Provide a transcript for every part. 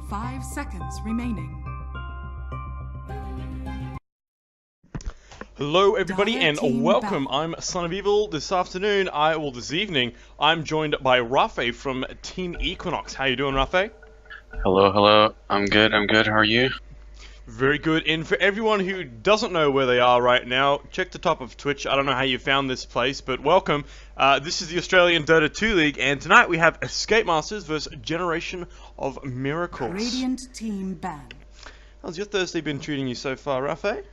Five seconds remaining. Hello everybody Dire and team welcome. battle. I'm Son of Evil. This evening, I'm joined by Rafe from Team Equinox. How you doing, Rafe? Hello, hello. I'm good. How are you? Very good. And for everyone who doesn't know where they are right now, check the top of Twitch. I don't know how you found this place, but welcome. This is the Australian Dota 2 League, and tonight we have Skatemasters versus Generation of Miracles. Radiant team ban. How's your Thursday been treating you so far, Rafe?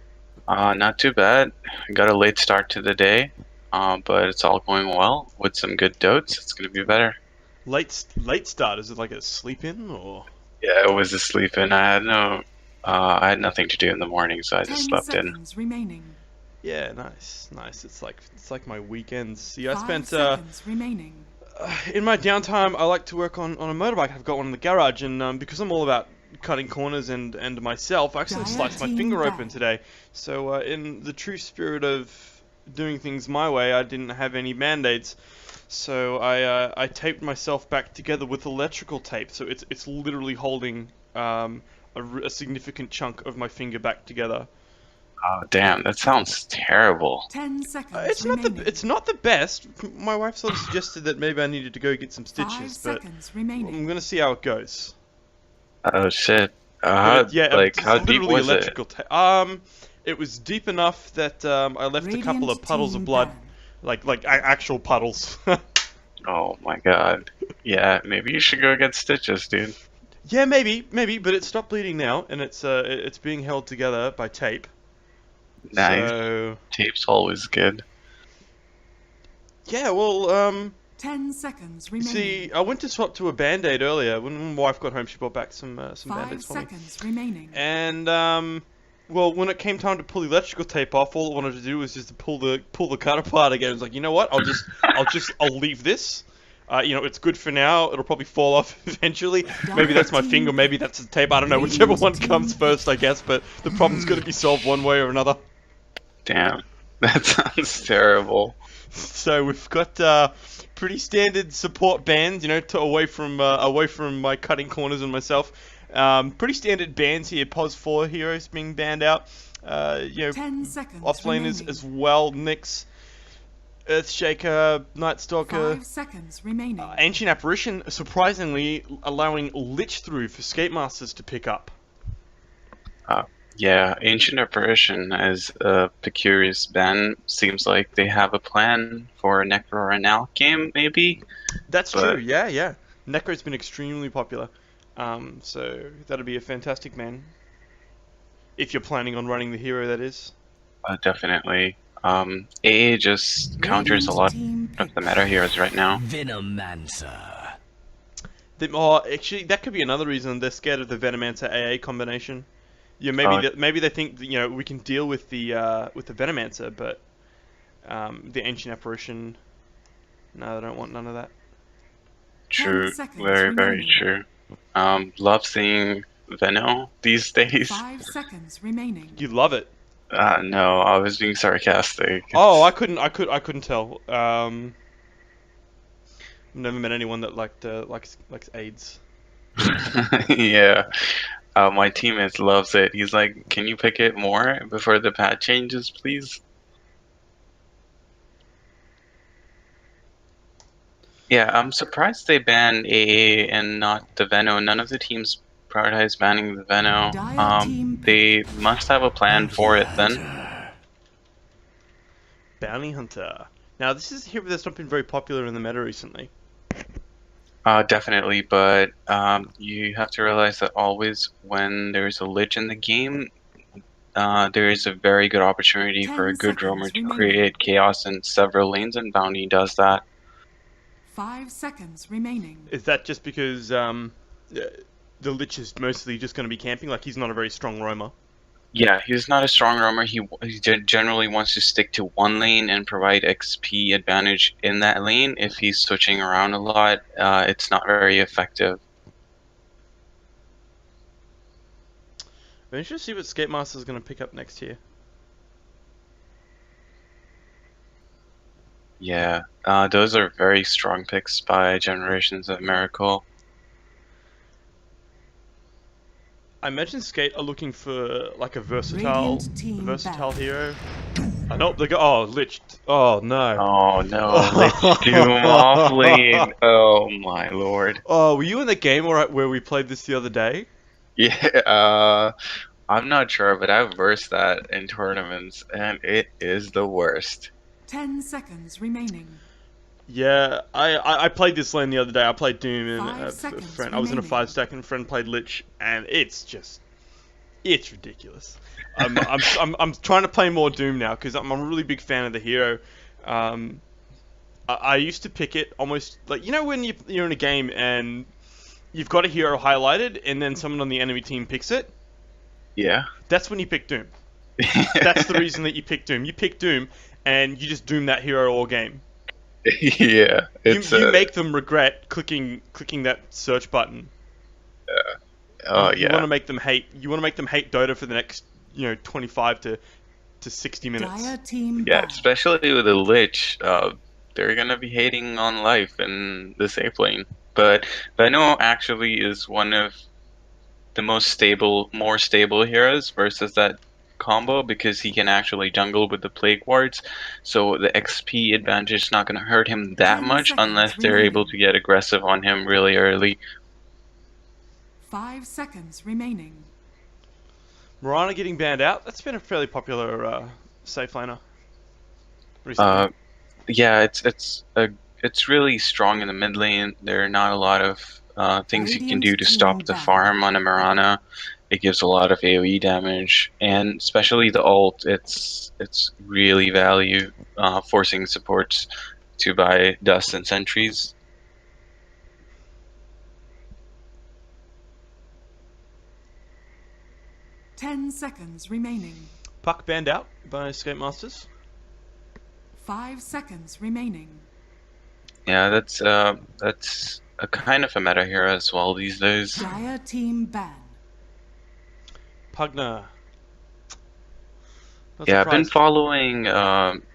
Not too bad. Got a late start to the day, but it's all going well with some good dotes. It's gonna be better. Late start. Is it like a sleep in or? Yeah, it was a sleep in. I had nothing to do in the morning, so I just slept in. 10 seconds remaining. Yeah, nice. It's like my weekends. Yeah, I 5 spent seconds remaining. in my downtime. I like to work on a motorbike. I've got one in the garage, and because I'm all about cutting corners and myself, I actually sliced my finger open today. So in the true spirit of doing things my way, I didn't have any band-aids. So I taped myself back together with electrical tape. So it's literally holding a significant chunk of my finger back together. Oh, damn! That sounds terrible. 10 seconds It's not the best. My wife sort of suggested that maybe I needed to go get some 5 stitches, but seconds remaining. I'm gonna see how it goes. Oh shit! But How it's deep literally was it? electrical it was deep enough that I left a couple of Radiant puddles of team blood, ban. like actual puddles. Oh my god. Yeah, maybe you should go get stitches, dude. Yeah, maybe, but it stopped bleeding now, and it's being held together by tape. Nice. So Tape's always good. yeah, well, 10 seconds remaining. see, I went to swap to a Band-Aid earlier. When my wife got home, she brought back some 5 Band-Aids for me. seconds remaining. And well, when it came time to pull the electrical tape off, all I wanted to do was just to pull the cut apart again. I was like, you know what? I'll leave this. It's good for now. It'll probably fall off eventually. Maybe that's my finger. Maybe that's the tape. I don't know. Whichever one comes first, I guess. But the problem's going to be solved one way or another. Damn, that sounds terrible. So we've got pretty standard support bands, away from my cutting corners and myself. Pretty standard bands here. Pos 4 heroes being banned out. 10 seconds Offlaners remaining. as well. Nyx, Earthshaker, Nightstalker, 5 seconds remaining. Ancient Apparition. Surprisingly, allowing Lich through for Skatemasters to pick up. Yeah, Ancient Apparition as a Precurious ban seems like they have a plan for a Necro and Alch game, maybe? That's But- true. Yeah. Necro's been extremely popular. So that'd be a fantastic man. If you're planning on running the hero, that is. Definitely. AA just counters a lot Team of the meta heroes right now. Venomancer. Actually, that could be another reason they're scared of the Venomancer AA combination. Yeah, maybe they think that, we can deal with the Venomancer, but the Ancient Apparition, no, they don't want none of that. True, 10 seconds very, very remaining. true. Love seeing Veno these days. 5 seconds remaining. You love it. No, I was being sarcastic. Oh, I couldn't tell. Never met anyone that likes AIDS. Yeah. My teammate loves it. He's like, can you pick it more before the patch changes, please? Yeah, I'm surprised they banned AA and not the Veno. None of the teams prioritize banning the Veno. Dire team They must have a plan for it then. Bounty Hunter. Now, this is a hero that's not been very popular in the meta recently. Definitely, but you have to realize that always when there's a Lich in the game, there is a very good opportunity 10 for a good seconds roamer to remaining. create chaos in several lanes, and Bounty does that. 5 seconds remaining. Is that just because the Lich is mostly just going to be camping? Like, he's not a very strong roamer? Yeah, he's not a strong roamer. He generally wants to stick to one lane and provide XP advantage in that lane. If he's switching around a lot, it's not very effective. I'm interested to see what Skatemasters is going to pick up next year. Yeah, those are very strong picks by Generations of Miracle. I imagine Skate are looking for like a Radiant team versatile back. hero. Nope, they go. Oh, Lich. Oh no. Oh no, Lich Doom off lane. Oh my lord. Oh, were you in the game where we played this the other day? Yeah, I'm not sure, but I've versed that in tournaments, and it is the worst. 10 seconds remaining. Yeah, I played this lane the other day. I played Doom and 5 a seconds friend. I was in a remaining. 5-stack and a friend played Lich, and it's ridiculous. I'm trying to play more Doom now because I'm a really big fan of the hero. Um, I used to pick it almost like when you're in a game and you've got a hero highlighted and then someone on the enemy team picks it. Yeah. That's when you pick Doom. That's the reason that you pick Doom. You pick Doom and you just Doom that hero all game. Yeah, it's You make them regret clicking that search button. oh You want yeah. to make them hate. You want to make them hate Dota for the next 25 to 60 minutes. Dire team Yeah, back. especially with the Lich, they're gonna be hating on life in the safe lane. But Veno actually is one of the more stable heroes versus that combo because he can actually jungle with the plague wards. So the XP advantage is not gonna hurt him that 10 much seconds unless they're able remaining. to get aggressive on him really early. 5 seconds remaining. Mirana getting banned out. That's been a fairly popular safe laner recently. Yeah, it's really strong in the mid lane. There are not a lot of things you can do Radiant to team stop the back. farm on a Mirana. It gives a lot of AoE damage, and especially the ult. It's really value, forcing supports to buy dust and sentries. 10 seconds remaining. Puck banned out by Skatemasters. 5 seconds remaining. Yeah, that's a kind of a meta hero as well these days. Dire team ban. Pugna. Not Yeah, I've been surprised. following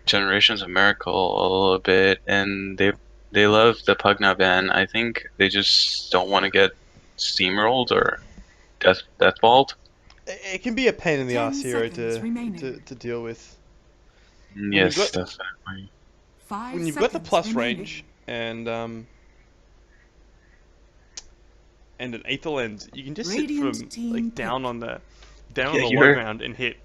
Generations of Miracle a little bit, and they love the Pugna ban. I think they just don't want to get steamrolled or deathballed. It can be a pain in the 10 ass hero seconds remaining. to deal with. Yes, got- definitely. 5 When you've got the seconds plus remaining. range and an Aether Lens, you can just Radiant sit from team like down pick. on the Yeah, low you're- ground and hit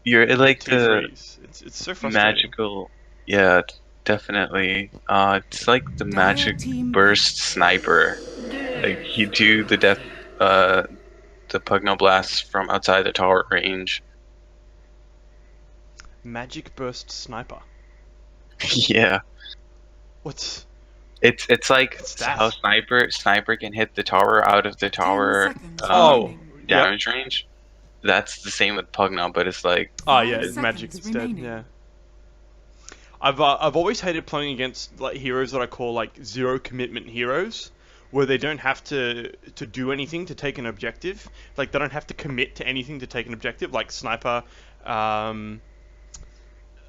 You're like the T3s. It's so frustrating. magical. Yeah, definitely. It's like the magic team burst sniper. Like you do the the Pugna blast from outside the tower range. Magic Burst Sniper. Yeah. What's It's like What's that? how sniper can hit the tower out of the 10 tower seconds Oh. remaining. damage range. That's the same with Pugna, but it's like Oh yeah, 5 it's magic seconds instead. remaining. Yeah. I've always hated playing against like heroes that I call like zero commitment heroes, where they don't have to do anything to take an objective. Like they don't have to commit to anything to take an objective. Like Sniper,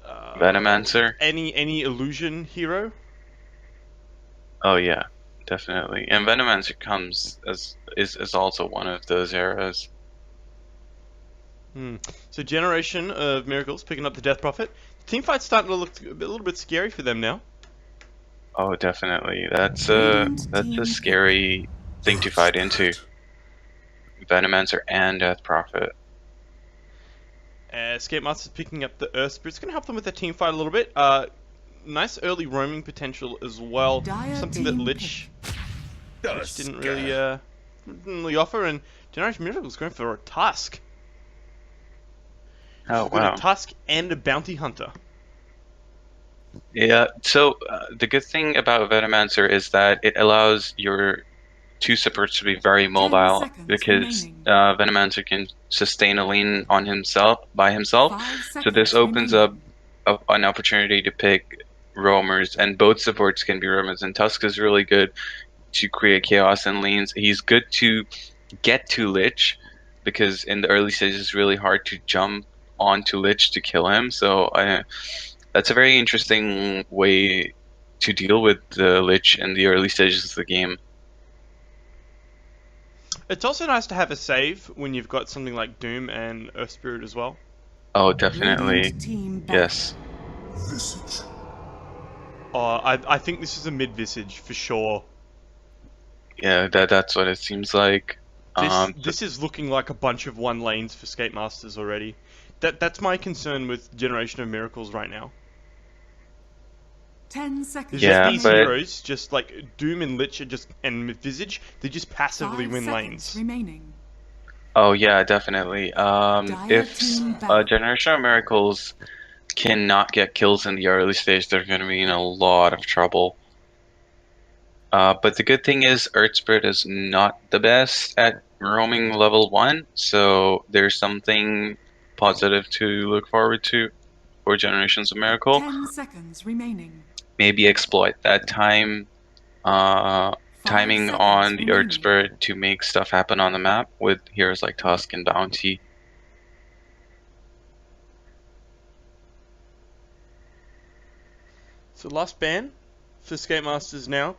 Venomancer. any illusion hero. Oh yeah, definitely. And Venomancer comes as is also one of those eras. So Generation of Miracles picking up the Death Prophet. Teamfight's starting to look a little bit scary for them now. Oh, definitely. That's Radiant a team scary thing to fight into. Venomancer and Death Prophet. Skatemasters picking up the Earth Spirit. It's going to help them with their team fight a little bit. Nice early roaming potential as well. Dire Something that team Lich didn't really offer. And Generation Miracle's going for a Tusk. Oh She's got wow. a Tusk and a Bounty Hunter. Yeah. So the good thing about Venomancer is that it allows your two supports to be very mobile seconds because remaining. Venomancer can sustain a lane on himself by himself. 5 So seconds this opens remaining. up an opportunity to pick roamers, and both supports can be roamers. And Tusk is really good to create chaos in lanes. He's good to get to Lich because in the early stages it's really hard to jump onto Lich to kill him. So that's a very interesting way to deal with the Lich in the early stages of the game. It's also nice to have a save when you've got something like Doom and Earth Spirit as well. Oh, definitely. Radiant team ban. Yes. I think this is a mid Visage for sure. Yeah, that's what it seems like. This is looking like a bunch of one lanes for Skatemasters already. That's my concern with Generation of Miracles right now. 10 seconds. Is Yeah, that these but- heroes, just like Doom and Lich and Visage, they just passively 5 win seconds lanes. remaining. Oh yeah, definitely. If team back. Generation of Miracles cannot get kills in the early stage, they're going to be in a lot of trouble. But the good thing is Earth Spirit is not the best at roaming level 1, so there's something positive to look forward to for Generations of Miracle. 10 seconds remaining. Maybe exploit that timing 5 on seconds the Earth remaining. Spirit to make stuff happen on the map with heroes like Tusk and Bounty. So last ban for Skatemasters now.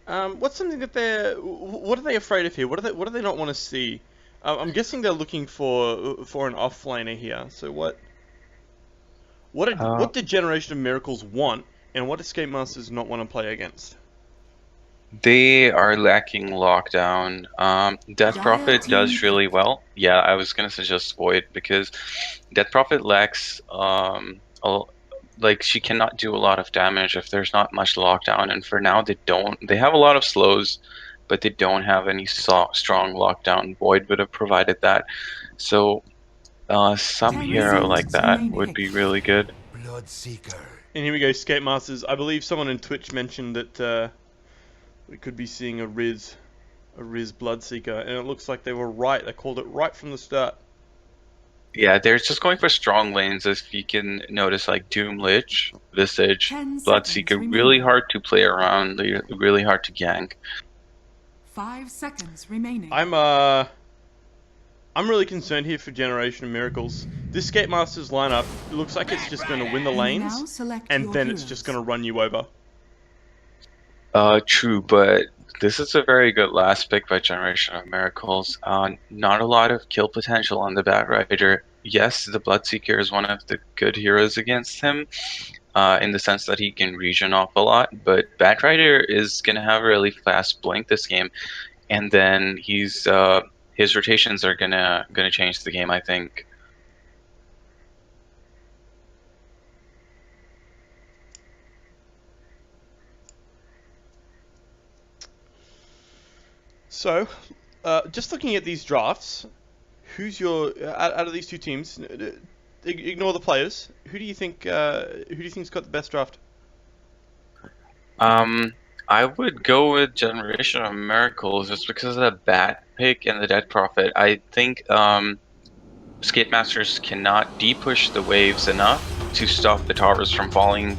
What's something that what are they afraid of here? What do they not want to see? I'm guessing they're looking for an offlaner here. So what did Generation of Miracles want, and what do Skatemasters not want to play against? They are lacking lockdown. Death Dire Prophet does team really well. Yeah, I was gonna suggest Void because Death Prophet lacks like she cannot do a lot of damage if there's not much lockdown, and for now they have a lot of slows, but they don't have any strong lockdown. Void would have provided that. So some 10 hero like seconds that remaining. would be really good. Bloodseeker. And here we go, Skatemasters. I believe someone on Twitch mentioned that we could be seeing a Riz Bloodseeker, and it looks like they were right. They called it right from the start. Yeah, they're just going for strong lanes. If you can notice, like Doom Lich, Visage, 10 Bloodseeker, seconds really remaining. hard to play around. They're really hard to gank. 5 seconds remaining. I'm really concerned here for Generation of Miracles. This Skatemasters lineup, it looks like it's just going to win the You lanes, now select and your then it's heroes. just going to run you over. True, but this is a very good last pick by Generation of Miracles. Not a lot of kill potential on the Batrider. Yes, the Bloodseeker is one of the good heroes against him, in the sense that he can regen off a lot, but Batrider is going to have a really fast blink this game, and then his rotations are gonna change the game, I think. So, just looking at these drafts, who's your out of these two teams? Ignore the players. Who do you think's got the best draft? I would go with Generation of Miracles just because of the Bat pick and the Dead Prophet. I think Skatemasters cannot de-push the waves enough to stop the towers from falling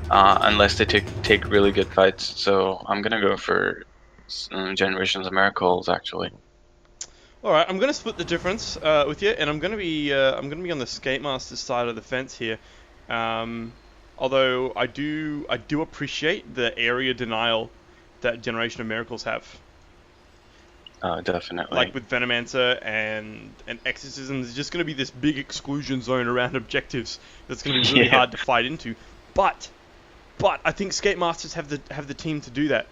unless they take really good fights. So I'm gonna go for Generations of Miracles actually. All right, I'm gonna split the difference with you, and I'm gonna be on the Skatemasters side of the fence here. Although I do appreciate the area denial that Generation of Miracles have. Definitely. Like with Venomancer and Exorcism, there's just going to be this big exclusion zone around objectives that's going to be really Yeah. hard to fight into. But I think Skatemasters have the team to do that.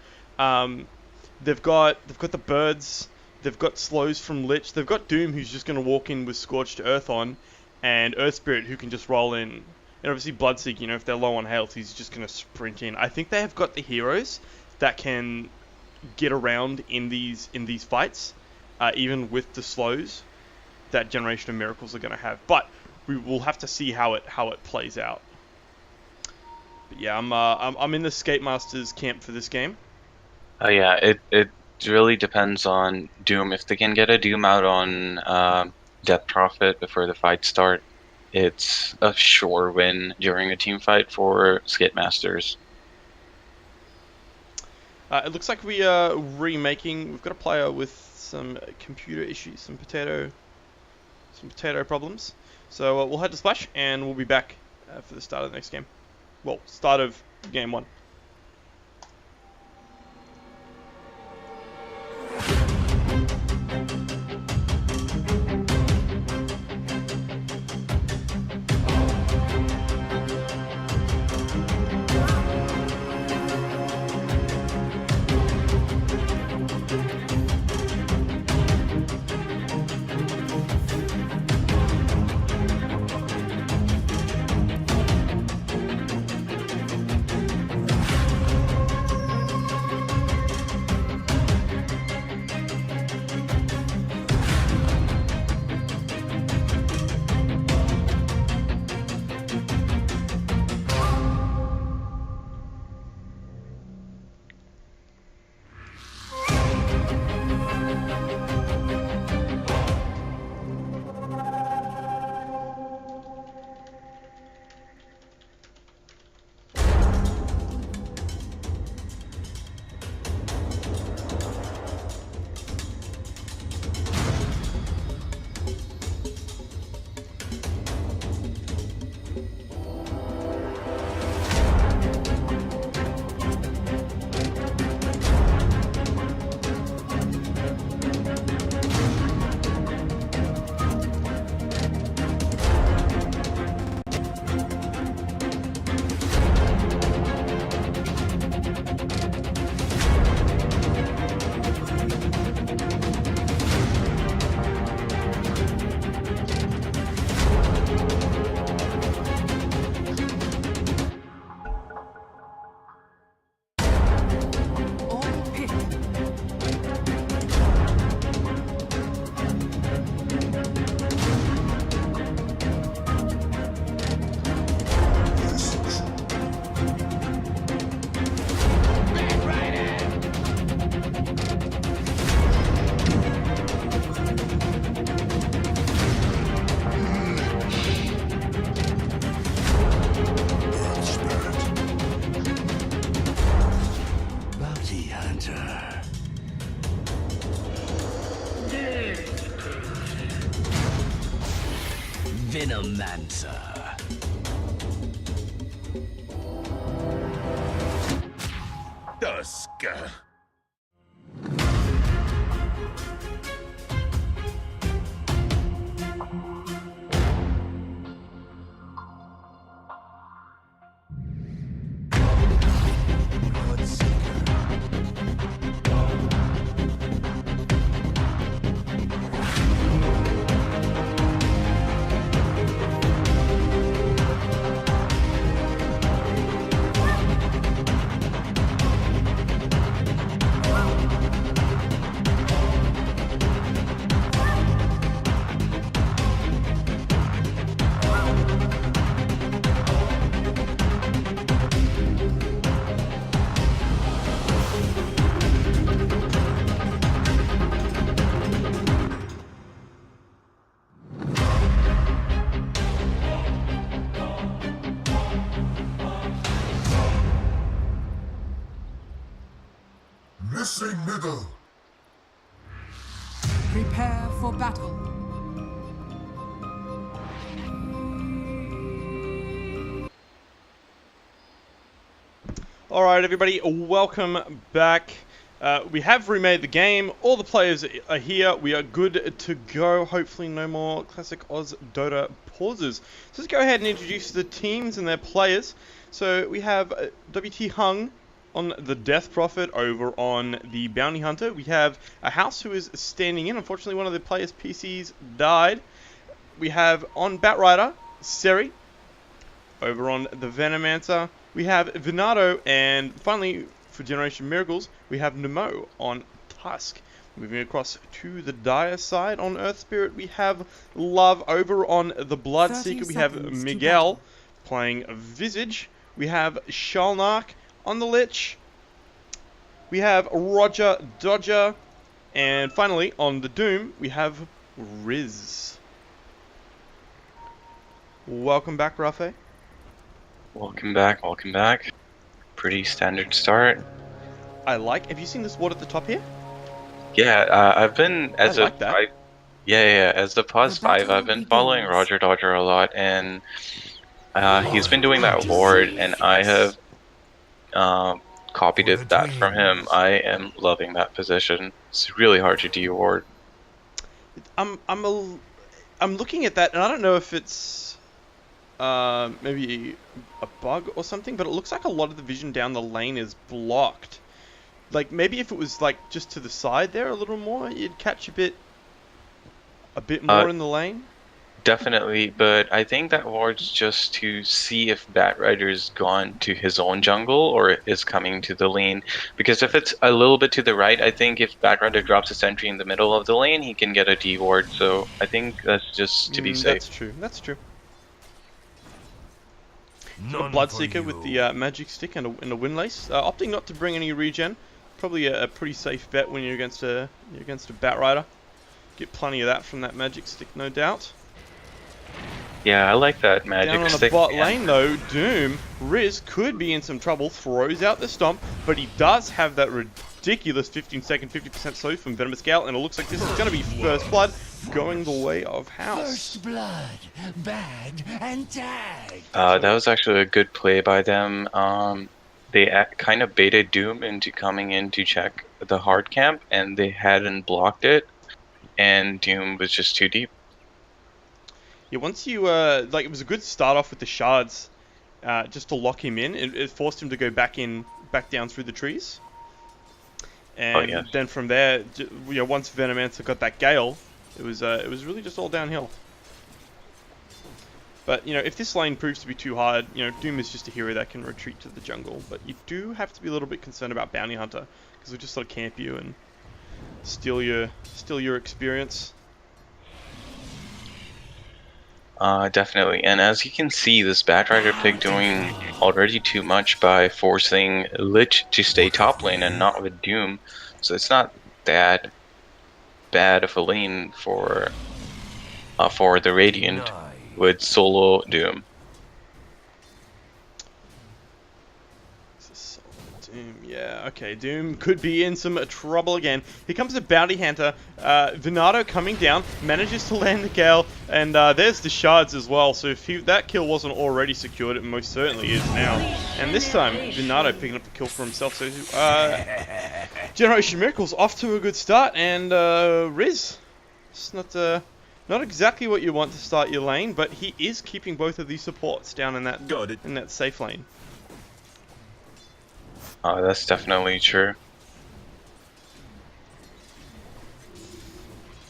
They've got the birds, they've got slows from Lich, they've got Doom who's just going to walk in with Scorched Earth on, and Earth Spirit who can just roll in. And obviously Bloodseeker, if they're low on health, he's just going to sprint in. I think they have got the heroes that can get around in these fights, even with the slows that Generation of Miracles are going to have. But we will have to see how it plays out. But yeah, I'm in the Skatemasters camp for this game. Yeah, it really depends on Doom. If they can get a Doom out on Death Prophet before the fight start, it's a sure win during a team fight for Skatemasters. It looks like we are remaking. We've got a player with some computer issues, some potato problems. So we'll head to Splash, and we'll be back for the start of the next game. well, start of game 1. Venomancer. Dusk. Missing middle. Prepare for battle. Alright everybody, welcome back. We have remade the game, all the players are here, we are good to go, hopefully no more classic Oz Dota pauses. So let's go ahead and introduce the teams and their players. So we have WT Hung on the Death Prophet over on the Bounty Hunter. We have a House who is standing in, unfortunately one of the players' PCs died. We have on Batrider, Seri, over on the Venomancer. We have Venado, and finally, for Generation Miracles, we have Nemo on Tusk. Moving across to the Dire side, on Earth Spirit, we have Love. Over on the Bloodseeker, we have Miguel playing Visage. We have Shalnark on the Lich. We have Roger Dodger. And finally, on the Doom, we have Riz. Welcome back, Rafe. Welcome back, welcome back. Pretty standard start. Have you seen this ward at the top here? Yeah, I've been as I like that. yeah, as the pause 5, I've been following Roger Dodger a lot, and He's been doing that ward, and I have copied that from him. I am loving that position. It's really hard to de-ward. I'm looking at that, and I don't know if it's maybe a bug or something, but it looks like a lot of the vision down the lane is blocked. Like maybe if it was like just to the side there a little more, you'd catch a bit more in the lane. Definitely, but I think that ward's just to see if Batrider's gone to his own jungle or is coming to the lane. Because if it's a little bit to the right, I think if Batrider drops a sentry in the middle of the lane, he can get a D ward. So I think that's just to be safe. That's true. That's true. So a Bloodseeker with the magic stick and a windlace, opting not to bring any regen. Probably a pretty safe bet when you're against a Batrider. Get plenty of that from that magic stick, no doubt. Yeah, I like that magic Down on stick. the bot lane though, Doom, Riz could be in some trouble, throws out the stomp, but he does have that ridiculous 15-second 50% soak from Venomous Gale, and it looks like this is going to be First Blood going the way of House. First blood, bag, and tag. That was actually a good play by them. They kind of baited Doom into coming in to check the hard camp, and they hadn't blocked it, and Doom was just too deep. Yeah, once you, like, it was a good start off with the shards, just to lock him in. It forced him to go back down through the trees. And then from there, you know, once Venomancer got that Gale, it was really just all downhill. But, you know, if this lane proves to be too hard, you know, Doom is just a hero that can retreat to the jungle. But you do have to be a little bit concerned about Bounty Hunter, because we'll just sort of camp you and steal your experience. Definitely, and as you can see, this Batrider pick doing already too much by forcing Lich to stay top lane and not with Doom, so it's not that bad of a lane for the Radiant with solo Doom. Doom, yeah, okay, Doom could be in some trouble again. Here comes the Bounty Hunter. Venado coming down, manages to land the Gale, and there's the shards as well. So if that kill wasn't already secured, it most certainly is now. And this time, Venado picking up the kill for himself. So Generation Miracle's off to a good start, and Riz, it's not exactly what you want to start your lane, but he is keeping both of these supports down in that safe lane. That's definitely true.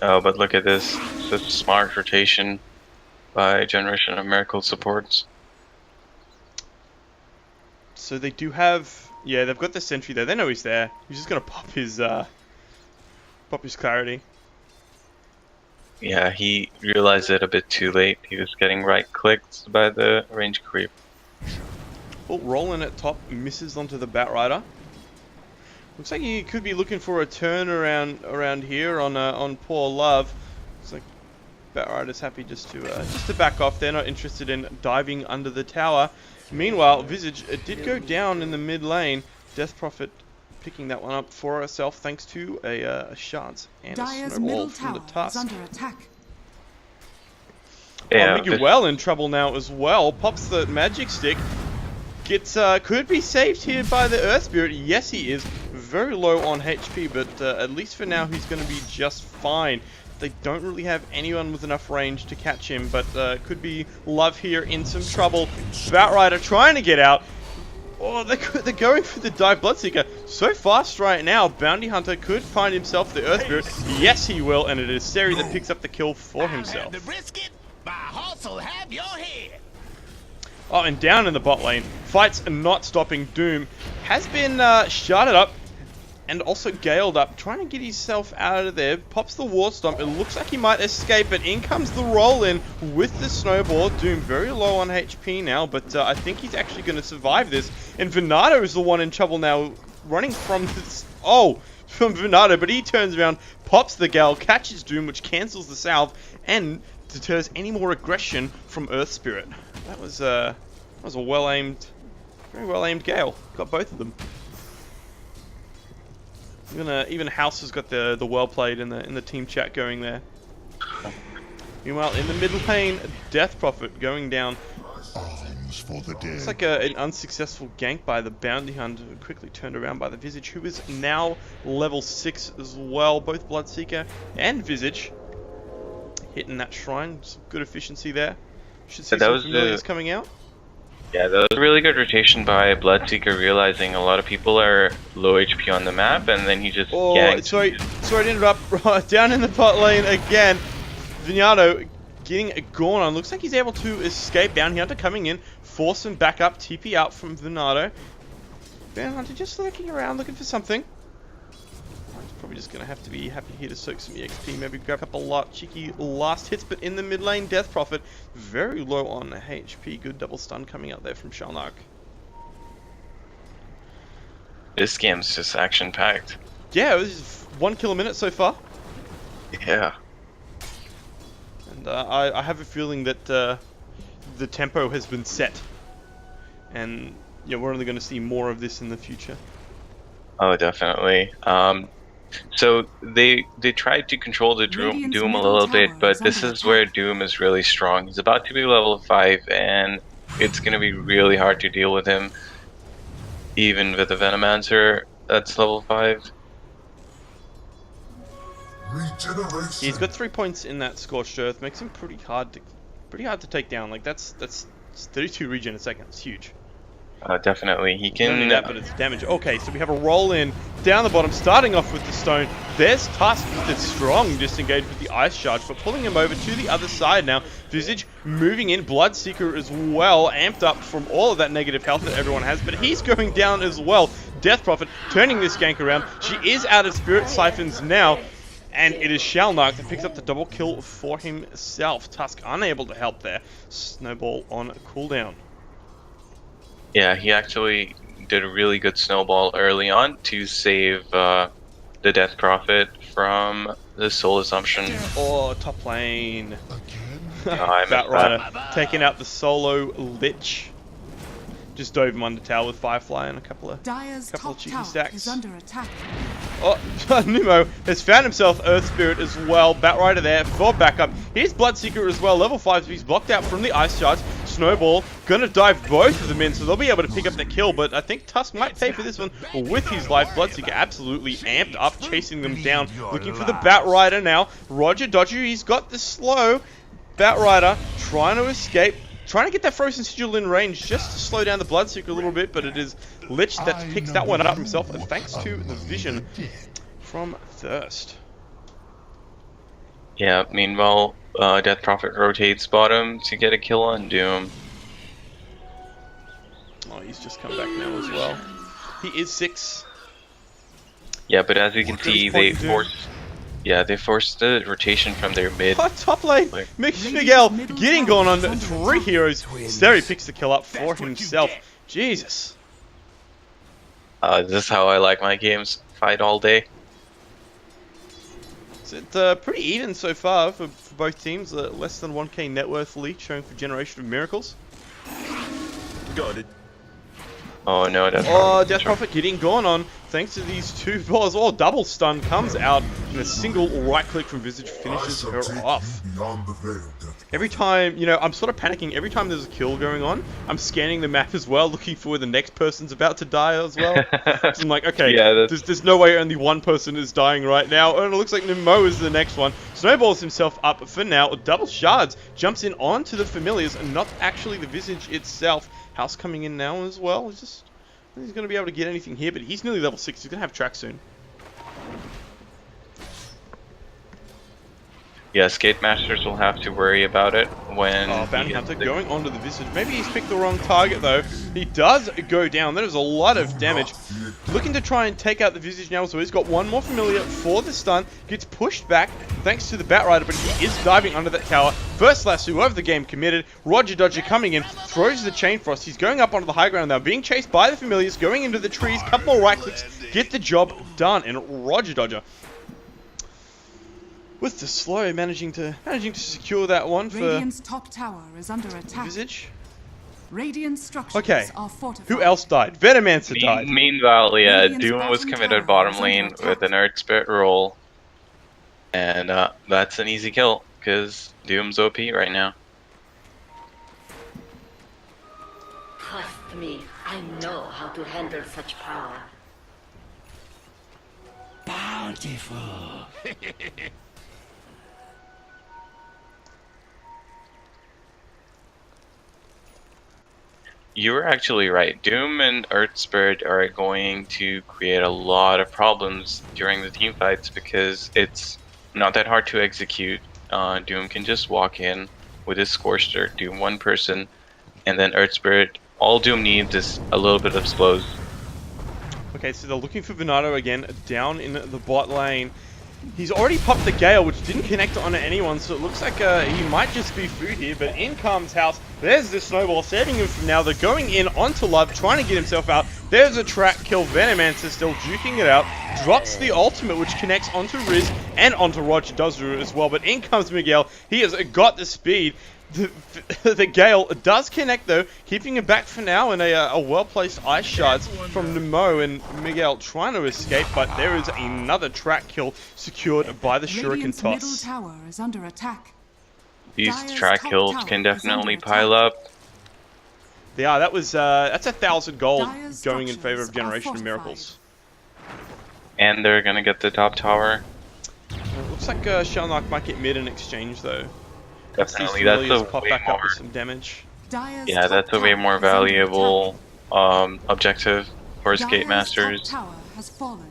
Oh, but look at this. Such smart rotation by Generation of Miracle supports. So they do have... Yeah, they've got the sentry there. They know he's there. He's just going to pop his clarity. Yeah, he realized it a bit too late. He was getting right-clicked by the range creep. Oh, Roland at top misses onto the Batrider. Looks like he could be looking for a turn around here on poor Love. Looks like Batrider's happy just to back off. They're not interested in diving under the tower. Meanwhile, Visage did go down in the mid lane. Death Prophet picking that one up for herself thanks to a shards and a snowball from the Tusk. Under attack. Yeah, Miguel in trouble now as well. Pops the magic stick. Gets could be saved here by the Earth Spirit. Yes, he is very low on HP, but at least for now he's going to be just fine. They don't really have anyone with enough range to catch him, but could be Love here in some trouble. Batrider trying to get out. Oh, they're going for the dive Bloodseeker so fast right now. Bounty Hunter could find himself the Earth Spirit. Yes, he will, and it is Seri that picks up the kill for himself. The brisket, my horse will have your head. Oh, and down in the bot lane, fights are not stopping. Doom has been sharded up and also galed up, trying to get himself out of there. Pops the War Stomp. It looks like he might escape, but in comes the roll in with the snowball. Doom very low on HP now, but I think he's actually going to survive this. And Venado is the one in trouble now, running from this. Oh, from Venado, but he turns around, pops the Gale, catches Doom, which cancels the salve, and deters any more aggression from Earth Spirit. That was a well-aimed, very well-aimed Gale. Got both of them. Even House has got the well played in the team chat going there. Meanwhile, in the middle lane, Death Prophet going down. is for the dead. It's like an unsuccessful gank by the Bounty Hunter, quickly turned around by the Visage, who is now level 6 as well. Both Bloodseeker and Visage hitting that shrine. Some good efficiency there. Should see some familiars coming out. Yeah, that was a really good rotation by Bloodseeker, realizing a lot of people are low HP on the map, and then he just ganked. Sorry to interrupt. Down in the bot lane again, Vignato getting a Gorn on. Looks like he's able to escape. Bounty Hunter coming in, force him back up, TP out from Vignato. Bounty Hunter just lurking around, looking for something. He's probably just going to have to be happy here to soak some EXP, maybe grab a couple cheeky last hits, but in the mid lane, Death Prophet very low on HP. Good double stun coming out there from Shalnark. This game's just action-packed. Yeah, it was 1 kill a minute so far. Yeah. And I have a feeling that the tempo has been set. And yeah, we're only going to see more of this in the future. Oh, definitely. So they tried to control the Doom a little bit, but this is where Doom is really strong. He's about to be level 5, and it's going to be really hard to deal with him, even with the Venomancer that's level 5. Regeneration. He's got 3 points in that Scorched Earth, makes him pretty hard to take down. Like that's 32 regen a second. It's huge. Definitely, he can. Not only that, but it's damage. Okay, so we have a roll in down the bottom, starting off with the stone. There's Tusk with a strong disengage with the ice charge, but pulling him over to the other side now. Visage moving in, Bloodseeker as well, amped up from all of that negative health that everyone has, but he's going down as well. Death Prophet turning this gank around. She is out of Spirit Siphons now. And it is Shalnark that picks up the double kill for himself. Tusk unable to help there. Snowball on cooldown. Yeah, he actually did a really good snowball early on to save the Death Prophet from the Soul Assumption. Oh, top lane. I missed Batrider taking out the solo Lich. Just dove him under tower with Firefly and a couple of cheeky stacks. Oh, Numo has found himself Earth Spirit as well. Batrider there for backup. Here's Bloodseeker as well, level 5, so he's blocked out from the Ice Charge. Snowball gonna dive both of them in, so they'll be able to pick up the kill, but I think Tusk might pay for this one with his life. Bloodseeker absolutely amped up, chasing them down, looking for the Batrider now. Roger Dodger, he's got the slow. Batrider trying to escape. Trying to get that Frozen Sigil in range just to slow down the Bloodseeker a little bit, but it is Lich that picks that one up himself, and thanks to the vision from Thirst. Yeah, meanwhile, Death Prophet rotates bottom to get a kill on Doom. Oh, he's just come back now as well. He is 6. Yeah, but as you can see, they forced the rotation from their mid. Oh, top lane! Miguel getting gone on 3 heroes. Steri picks the kill up for himself. Jesus. This is how I like my games. Fight all day. It's pretty even so far for both teams. Less than 1k net worth lead showing for Generation of Miracles. Got it. Oh no, Death Prophet getting gone on thanks to these 2 balls. Oh, double stun comes out and a single right click from Visage finishes her off. Every time, I'm sort of panicking every time there's a kill going on. I'm scanning the map as well, looking for where the next person's about to die as well. So I'm like, okay, yeah, there's no way only one person is dying right now. And it looks like Nemo is the next one. Snowballs himself up for now. Double shards jumps in onto the familiars and not actually the Visage itself. House coming in now as well. He's going to be able to get anything here, but he's nearly level 6. He's going to have track soon. Yeah, Skatemasters will have to worry about it when... Oh, Bounty Hunter going onto the Visage. Maybe he's picked the wrong target, though. He does go down. That is a lot of damage. Looking to try and take out the Visage now, so he's got one more familiar for the stun. Gets pushed back thanks to the Batrider, but he is diving under that tower. First lasso of the game committed. Roger Dodger coming in, throws the Chain Frost. He's going up onto the high ground now, being chased by the familiars, going into the trees. Couple more right clicks, get the job done. And Roger Dodger, with the slow, managing to secure that one for Radiant's top tower is under attack. Visage. Radiant structures Okay, are fortified. who else died? Venomancer died. Meanwhile, yeah, Radiant's Doom was bottom committed tower bottom is under lane attack. with an Earth Spirit roll. And that's an easy kill, because Doom's OP right now. me. I know how to handle such power. Bountiful. You were actually right. Doom and Earth Spirit are going to create a lot of problems during the team fights because it's not that hard to execute. Doom can just walk in with his Scorched Earth, Doom one person, and then Earth Spirit. All Doom needs is a little bit of explodes. Okay, so they're looking for Venado again, down in the bot lane. He's already popped the Gale, which didn't connect onto anyone, so it looks like he might just be food here, but in comes House. There's the Snowball, saving him from now. They're going in onto Love, trying to get himself out. There's a track kill. Venomancer still duking it out. Drops the ultimate, which connects onto Riz and onto Roger, does do it as well, but in comes Miguel. He has got the speed. The Gale does connect though, keeping him back for now in a well-placed ice shards from Nemo, and Miguel trying to escape, but there is another track kill secured by the Shuriken Radiant's middle toss. tower is under attack. These Dire's track top kills tower can is definitely under pile attack. up. Yeah, that's 1,000 gold Dire's going in favor of structures are Generation of fortified. Miracles. And they're gonna get the top tower. Looks like Shelnock might get mid in exchange though. Definitely, These that's familiars a pop way back up more. with some damage. Dire's Yeah, top that's a way tower more is under valuable objective for attack. Dire's Skatemasters. top tower has fallen.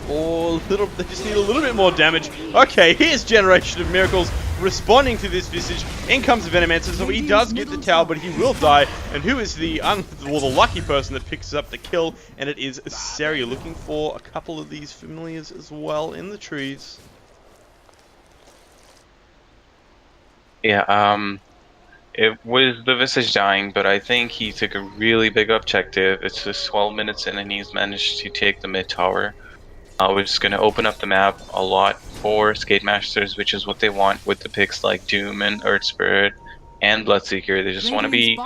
Oh, they just need a little bit more damage. Okay, here's Generation of Miracles responding to this Visage. In comes the Venomancer, so he does get the tower, but he will die. And who is the lucky person that picks up the kill? And it is Seria, looking for a couple of these familiars as well in the trees. Yeah, it was the Visage dying, but I think he took a really big objective. It's just 12 minutes in and he's managed to take the mid tower. We're just going to open up the map a lot for Skatemasters, which is what they want with the picks like Doom and Earth Spirit and Bloodseeker. They just want to be,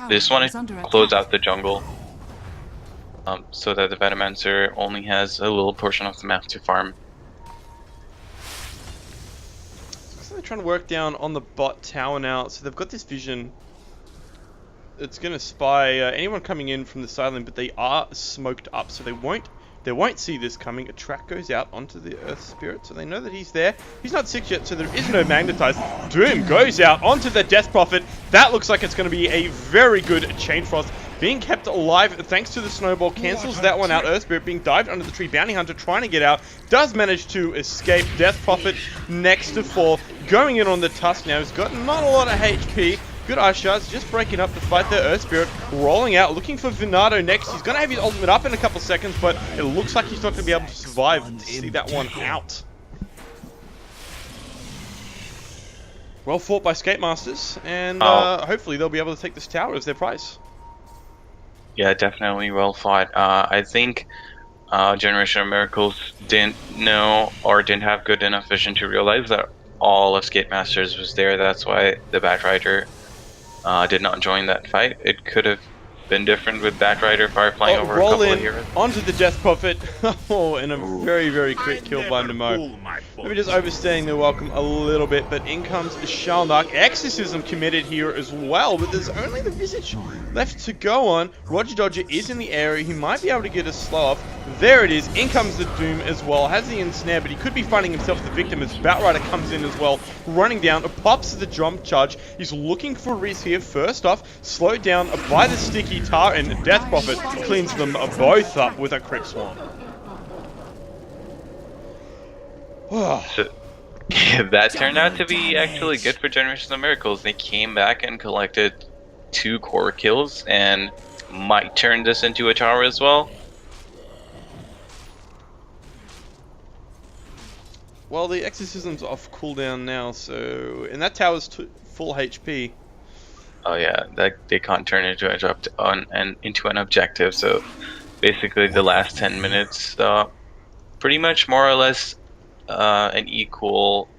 they just want to close out the jungle, so that the Venomancer only has a little portion of the map to farm. So they're trying to work down on the bot tower now. So they've got this vision. It's going to spy anyone coming in from the side lane, but they are smoked up, so they won't see this coming. A track goes out onto the Earth Spirit, so they know that he's there. He's not 6 yet, so there is no magnetize. Doom goes out onto the Death Prophet. That looks like it's going to be a very good Chain Frost. Being kept alive thanks to the Snowball, cancels that one out. Earth Spirit being dived under the tree. Bounty Hunter trying to get out. Does manage to escape. Death Prophet next to fall. Going in on the Tusk now. He's got not a lot of HP. Good Ice Shards, just breaking up to fight their Earth Spirit, rolling out, looking for Venado next. He's going to have his ultimate up in a couple seconds, but it looks like he's not going to be able to survive to see that one out. Well fought by Skatemasters, and hopefully they'll be able to take this tower as their prize. Yeah, definitely well fought. I think Generation of Miracles didn't know or didn't have good enough vision to realize that all of Skatemasters was there. That's why the Batrider did not join that fight. It could have been different with Batrider fireflying over a couple of heroes. Onto the Death Prophet. Oh, and a very, very quick kill by Nemo. Maybe just overstaying the welcome a little bit, but in comes Shalnark. Exorcism committed here as well, but there's only the Visage left to go on. Roger Dodger is in the area. He might be able to get a slow off. There it is. In comes the Doom as well. Has the ensnare, but he could be finding himself the victim as Batrider comes in as well. Running down, pops the jump charge. He's looking for Riz here. First off, slowed down by the sticky tar, and Death Prophet cleans them both up with a Crypt Swarm. So, that turned out to be actually good for Generation of Miracles. They came back and collected 2 core kills and might turn this into a tower as well. Well, the Exorcism's off cooldown now, so... And that tower's full HP. Oh yeah, they can't turn it into an objective, so basically the last 10 minutes, pretty much more or less an equal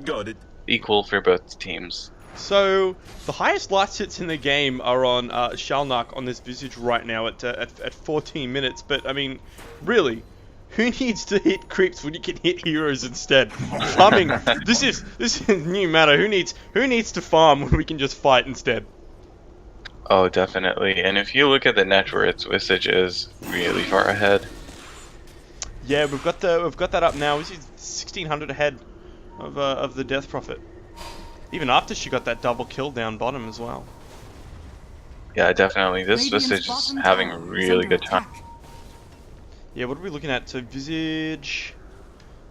for both teams. So, the highest last hits in the game are on Shalnark on this Visage right now at 14 minutes, but I mean, really, who needs to hit creeps when you can hit heroes instead? Farming, this is new matter. Who needs to farm when we can just fight instead? Oh, definitely. And if you look at the net worth, Visage is really far ahead. Yeah, we've got that up now. She's 1,600 ahead of the Death Prophet. Even after she got that double kill down bottom as well. Yeah, definitely. This Radiant's Visage is bottom having a tower is really under good time. attack. Yeah, what are we looking at? So Visage,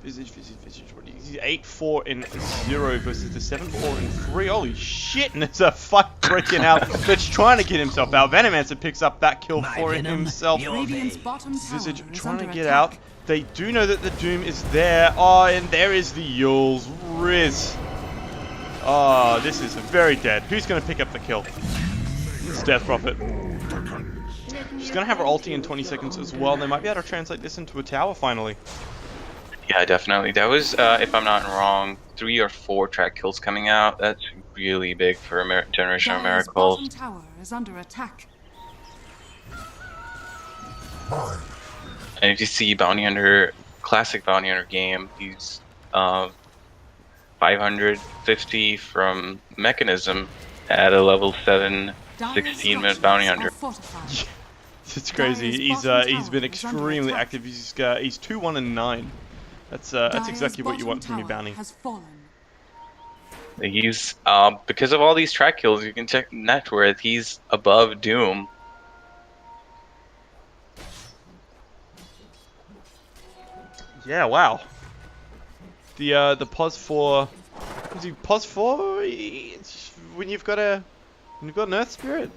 what are you? He's 8-4 and 0 versus the 7-4 and 3. Holy shit! And there's a fight breaking out that's trying to get himself out. Venomancer picks up that kill My for venom, himself. your Radiant's vein. bottom tower Visage is trying to under get attack. out. They do know that the Doom is there. Oh, and there is the Yules. Riz. Oh, this is very dead. Who's going to pick up the kill? It's Death Prophet. She's going to have her ulti in 20 seconds as well. They might be able to translate this into a tower finally. Yeah, definitely. That was, if I'm not wrong, 3 or 4 track kills coming out. That's really big for Generation of Dire's Miracles. bottom tower is under attack. Mine. And if you see Bounty Hunter, classic Bounty Hunter game, he's 550 from Mechanism at a level 7, Dire's 16-minute Bounty structures Hunter. are fortified. It's crazy. Dire's He's bottom he's been tower is under extremely attack. active. He's 2-1 and 9. That's Dire's exactly what you bottom want from your tower bounty. has fallen. He's, because of all these track kills, you can check net worth, he's above Doom. Yeah, wow. The pos 4. Is he pos 4? It's when you've got an Earth Spirit.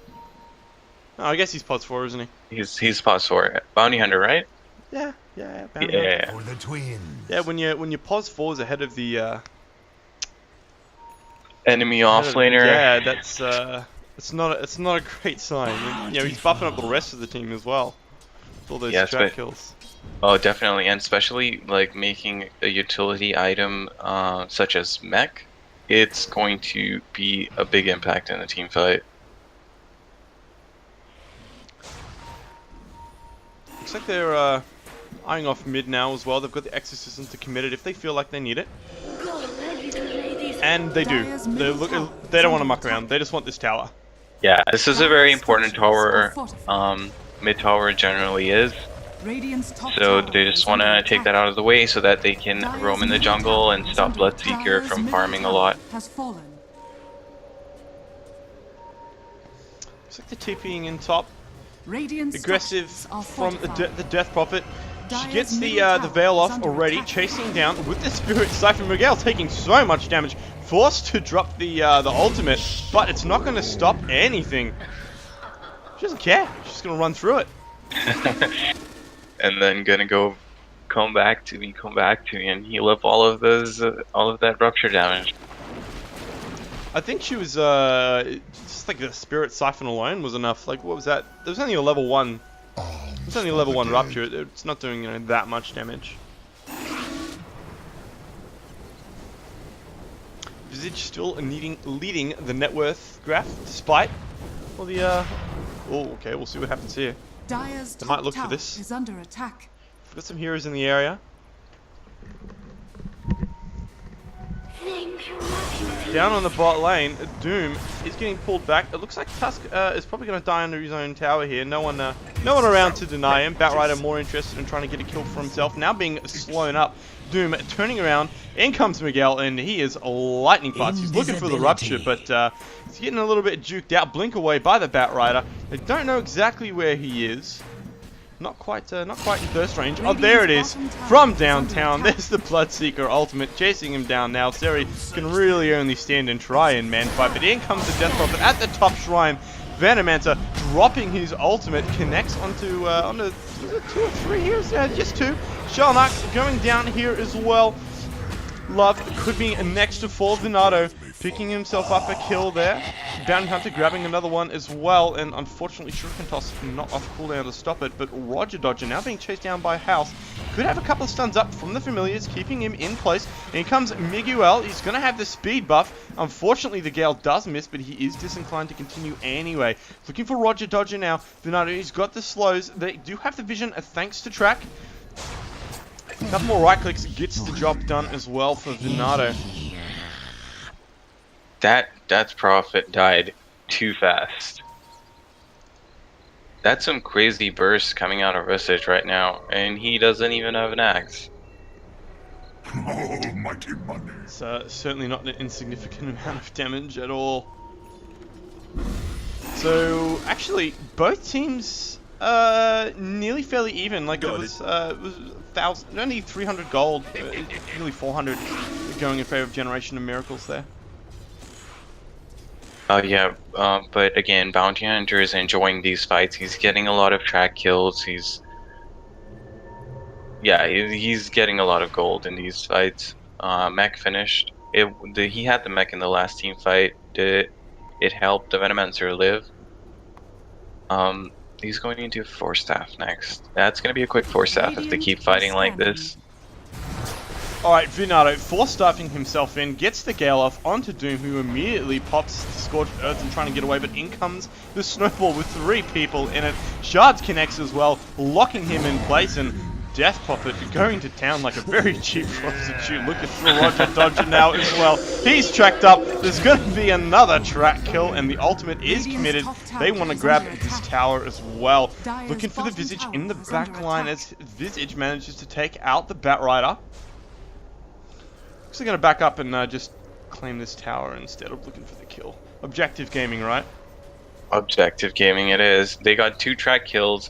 Oh, I guess he's pos 4, isn't he? He's pos 4. Bounty Hunter, right? Yeah. Bounty Hunter. Yeah. For the twins. Yeah, when your pos 4 is ahead of the Enemy ahead of- offlaner. Yeah, that's it's not a great sign. And, he's buffing up the rest of the team as well. With all those Yes, trap but- kills. Oh, definitely, and especially like making a utility item such as mech, it's going to be a big impact in the team fight. Looks like they're eyeing off mid now as well. They've got the exorcism to commit it if they feel like they need it. Go, my little ladies. And they do. Dire's They middle look. tower They is don't want to under muck attack. around. They just want this tower. Yeah, this is a very important tower. fortified. Mid tower generally is, Radiant's top so tower they just is want under to take attack. that out of the way so that they can Dire's roam in the middle jungle tower and is stop under Bloodseeker Dire's from middle farming a tower lot. Has fallen. Looks like they're TPing in top. Radiant's Aggressive structures are from fortified. the Death Prophet. She Dire's gets the middle veil tower is off under already, attack. chasing down with the Spirit Siphon. Miguel taking so much damage, forced to drop the ultimate, but it's not going to stop anything. She doesn't care. She's just going to run through it. And then gonna come back to me, and heal up all of that rupture damage. I think she was just like the Spirit Siphon alone was enough. Like, what was that? There was only a level 1. It was only a level 1 rupture. It's not doing that much damage. Visage still leading the net worth graph despite all the oh, okay, we'll see what happens here. Dire's They top might look for tower this. is under attack. We've got some heroes in the area. Thank you, lovely. Down on the bot lane, Doom is getting pulled back. It looks like Tusk is probably going to die under his own tower here. No one around to deny him. Batrider more interested in trying to get a kill for himself. Now being slown up. Doom turning around. In comes Miguel, and he is lightning fast. He's looking for the rupture, but he's getting a little bit juked out. Blink away by the Batrider. They don't know exactly where he is. Not quite in thirst range. Oh, there it is. From downtown, there's the Bloodseeker ultimate chasing him down now. Seri can really only stand and try and man fight, but in comes the Death Prophet at the top shrine. Venomancer dropping his ultimate, connects onto is it 2 or 3 here? Yeah, just 2. Shalnak going down here as well. Love could be next to fall. Venado picking himself up a kill there. Bounty Hunter grabbing another one as well, and unfortunately Shuriken Toss not off cooldown to stop it, but Roger Dodger now being chased down by House. Could have a couple of stuns up from the familiars, keeping him in place. And here comes Miguel. He's going to have the speed buff. Unfortunately, the Gale does miss, but he is disinclined to continue anyway. Looking for Roger Dodger now. Venado, he's got the slows. They do have the vision, thanks to Track. A couple more right clicks gets the job done as well for Venado. That Prophet died too fast. That's some crazy burst coming out of Visage right now, and he doesn't even have an axe. Almighty money. It's certainly not an insignificant amount of damage at all. So actually, both teams nearly fairly even. Like it was 1,000, only 300 gold, nearly 400 going in favor of Generation of Miracles there. Yeah, but again, Bounty Hunter is enjoying these fights. He's getting a lot of track kills. He's getting a lot of gold in these fights. Mech finished. He had the mech in the last team fight. It helped the Venomancer live. He's going into 4-staff next. That's going to be a quick 4-staff if they keep fighting like this. Alright, Vinato, 4-staffing himself in, gets the Gale off onto Doom, who immediately pops the Scorched Earth and trying to get away, but in comes the Snowball with 3 people in it. Shards connects as well, locking him in place, and Death Puppet going to town like a very cheap prostitute, looking for Roger Dodger now as well. He's tracked up, there's going to be another track kill, and the ultimate is committed. They want to grab this tower as well. Looking for the Visage in the back line as Visage manages to take out the Batrider. Actually going to back up and just claim this tower instead of looking for the kill. Objective gaming, right? Objective gaming it is. They got 2 track kills.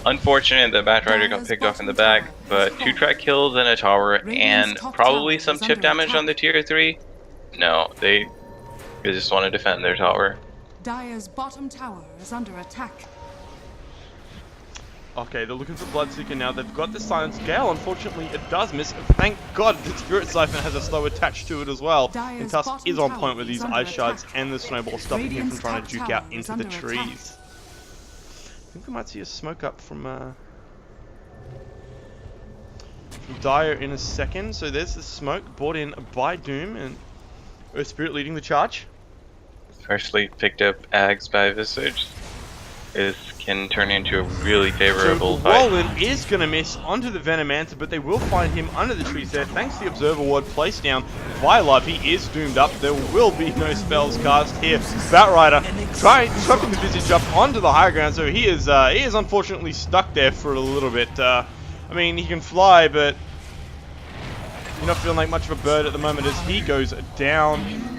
Unfortunate that Batrider got picked off in the back, but 2 track kills and a tower and probably some chip damage on the tier 3. No, they just want to defend their tower. Dire's bottom tower is under attack. Okay, they're looking for Bloodseeker now. They've got the Silence Gale. Unfortunately, it does miss. Thank God the Spirit Siphon has a slow attached to it as well. And Tusk is on point with these Ice Shards and the Snowball, stopping him from trying to juke out into the trees. I think we might see a smoke up from Dire in a second. So there's the smoke brought in by Doom and Earth Spirit leading the charge. Freshly picked up Ags by Visage. This can turn into a really favorable fight. Roland is going to miss onto the Venomancer, but they will find him under the trees there. Thanks to the Observer Ward placed down by Love, he is doomed up. There will be no spells cast here. Batrider chopping the Visage up onto the high ground, so he is unfortunately stuck there for a little bit. I mean, he can fly, but you're not feeling like much of a bird at the moment as he goes down.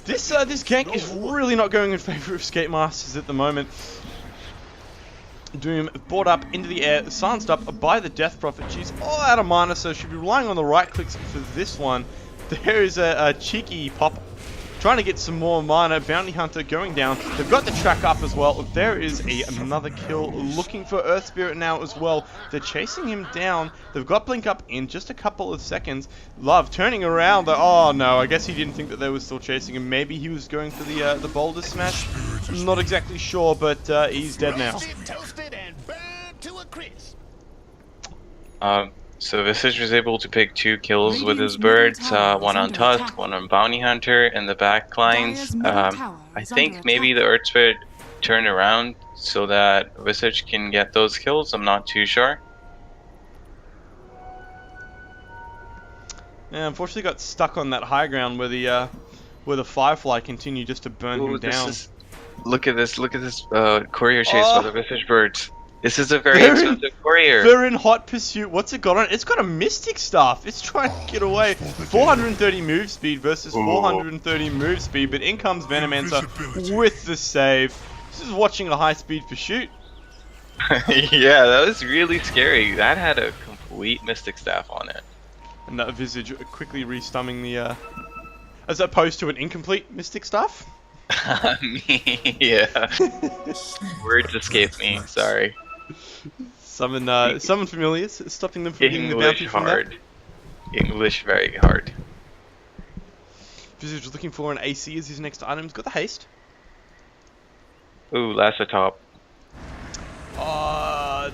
This gank is really not going in favor of Skatemasters at the moment. Doom brought up into the air, silenced up by the Death Prophet. She's all out of mana, so she'll be relying on the right clicks for this one. There is a cheeky pop trying to get some more mana. Bounty Hunter going down. They've got the track up as well. There is another kill. Looking for Earth Spirit now as well. They're chasing him down. They've got Blink up in just a couple of seconds. Love turning around. Oh no, I guess he didn't think that they were still chasing him. Maybe he was going for the boulder smash. I'm not exactly sure, but he's dead now. Toasted and burned to a crisp. So Visage was able to pick 2 kills with his birds, one on Tusk, one on Bounty Hunter in the back lines. I think maybe the Earth Spirit turned around so that Visage can get those kills. I'm not too sure. Yeah, unfortunately got stuck on that high ground where the Firefly continued just to burn him down. Look at this courier chase by the Visage birds. This is a very expensive courier. They're in hot pursuit. What's it got on it? It's got a Mystic Staff. It's trying to get away. 430 move speed versus 430 move speed, but in comes Venomancer with the save. This is watching a high-speed pursuit. Yeah, that was really scary. That had a complete Mystic Staff on it. And that Visage quickly restumming the, as opposed to an incomplete Mystic Staff? Yeah. Words escape me, sorry. Summon familiars, stopping them from getting the bounty from that. English very hard. Visage looking for an AC as his next item. He's got the haste. Ooh, Lasso Top.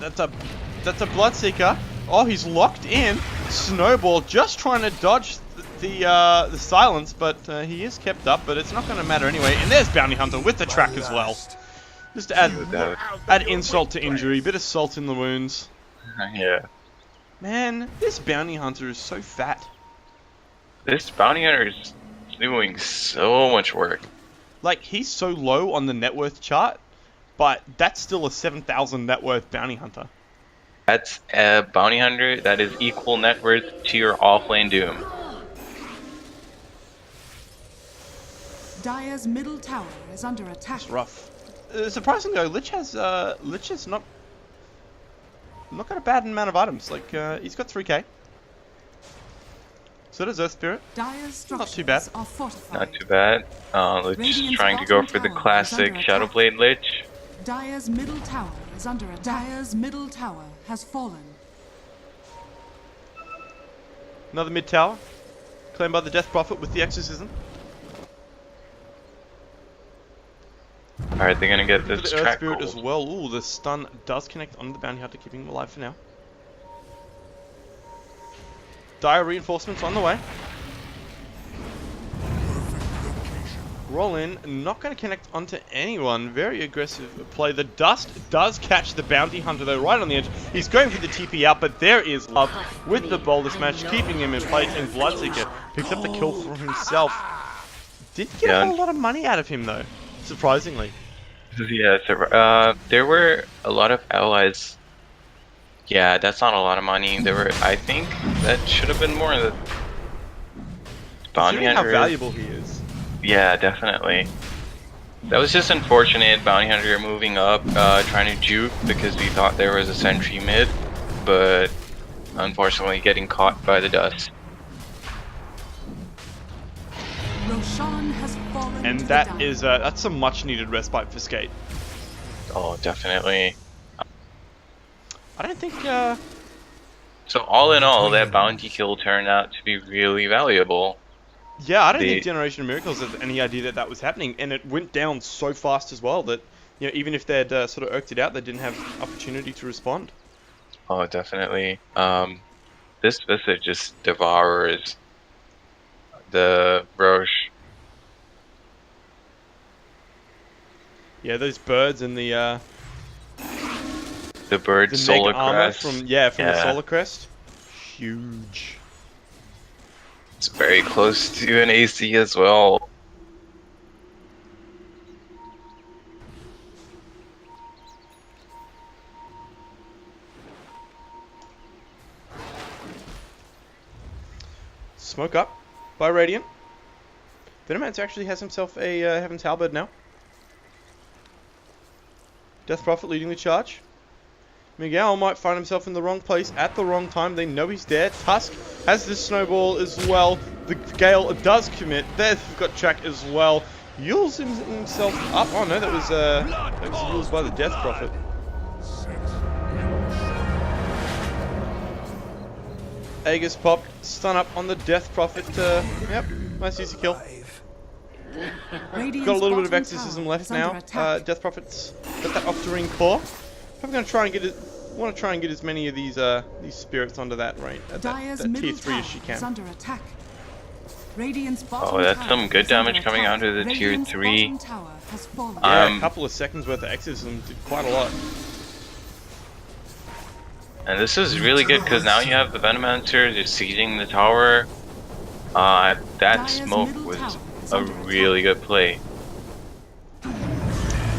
That's a Bloodseeker. Oh, he's locked in. Snowball just trying to dodge the silence, but he is kept up, but it's not going to matter anyway. And there's Bounty Hunter with the track as well. Just to add insult to injury, bit of salt in the wounds. Yeah. Man, this Bounty Hunter is so fat. This Bounty Hunter is doing so much work. Like, he's so low on the net worth chart, but that's still a 7,000 net worth bounty hunter. That's a bounty hunter that is equal net worth to your offlane Doom. Dire's middle tower is under attack. It's rough. Surprisingly though, Lich has not got a bad amount of items. Like he's got 3k. So does Earth Spirit. Dire's Not too bad. structures are fortified. Not too bad. Lich is trying to go for the classic Shadowblade Lich. Dire's middle tower is under attack. Dire's middle tower has fallen. Another mid tower, claimed by the Death Prophet with the Exorcism. Alright, they're gonna get Looking this for the Earth track Spirit as gold. well. Ooh, the stun does connect on the bounty hunter, keeping him alive for now. Dire reinforcements on the way. Roll in, not going to connect onto anyone. Very aggressive play. The dust does catch the bounty hunter though, right on the edge. He's going for the TP out, but there is love with the boulder smash, keeping him in place. And Bloodseeker picks up the kill for himself. Didn't get a whole lot of money out of him though, surprisingly. Yeah, so, there were a lot of allies. Yeah, that's not a lot of money. There were, I think, that should have been more. The bounty Considering how hunter. valuable he is. Yeah, definitely. That was just unfortunate. Bounty hunter moving up, trying to juke because we thought there was a sentry mid, but unfortunately getting caught by the dust. Roshan has fallen And to the that Dire. is that's a much needed respite for Skate. Oh, definitely. I don't think So all in all, that bounty kill turned out to be really valuable. yeah, I don't The- think Generation of Miracles had any idea that that was happening, and it went down so fast as well that even if they'd sort of irked it out, they didn't have opportunity to respond. Oh, definitely. This visit just devours the Roche. Yeah, those birds and the Bird Solar mega armor Crest. from the Solar Crest, huge. It's very close to an AC as well. Smoke up by Radiant. Venomance actually has himself a Heaven's Halberd now. Death Prophet leading the charge. Miguel might find himself in the wrong place at the wrong time. They know he's there. Tusk has this snowball as well. The Gale does commit. They've got track as well. Yules himself up. Oh no, that was Yules by the Death Prophet. Aegis popped. Stun up on the Death Prophet. Yep, nice easy kill. Radiant's Got a little bit of bottom exorcism tower left is under now. attack. Death Prophet's got that Octarine core. I'm gonna try and get it. Want to try and get as many of these spirits onto that range, that Dire's tier middle 3 tower as she is can. under attack. Radiant's bottom Oh, that's tower some good is under damage coming attack. onto the tier Radiant's 3. bottom tower has fallen. Yeah, a couple of seconds worth of exorcism did quite a lot. And this is really good because now you have the Venomancer just sieging the tower. That Dire's smoke middle was tower is a under attack. really good play.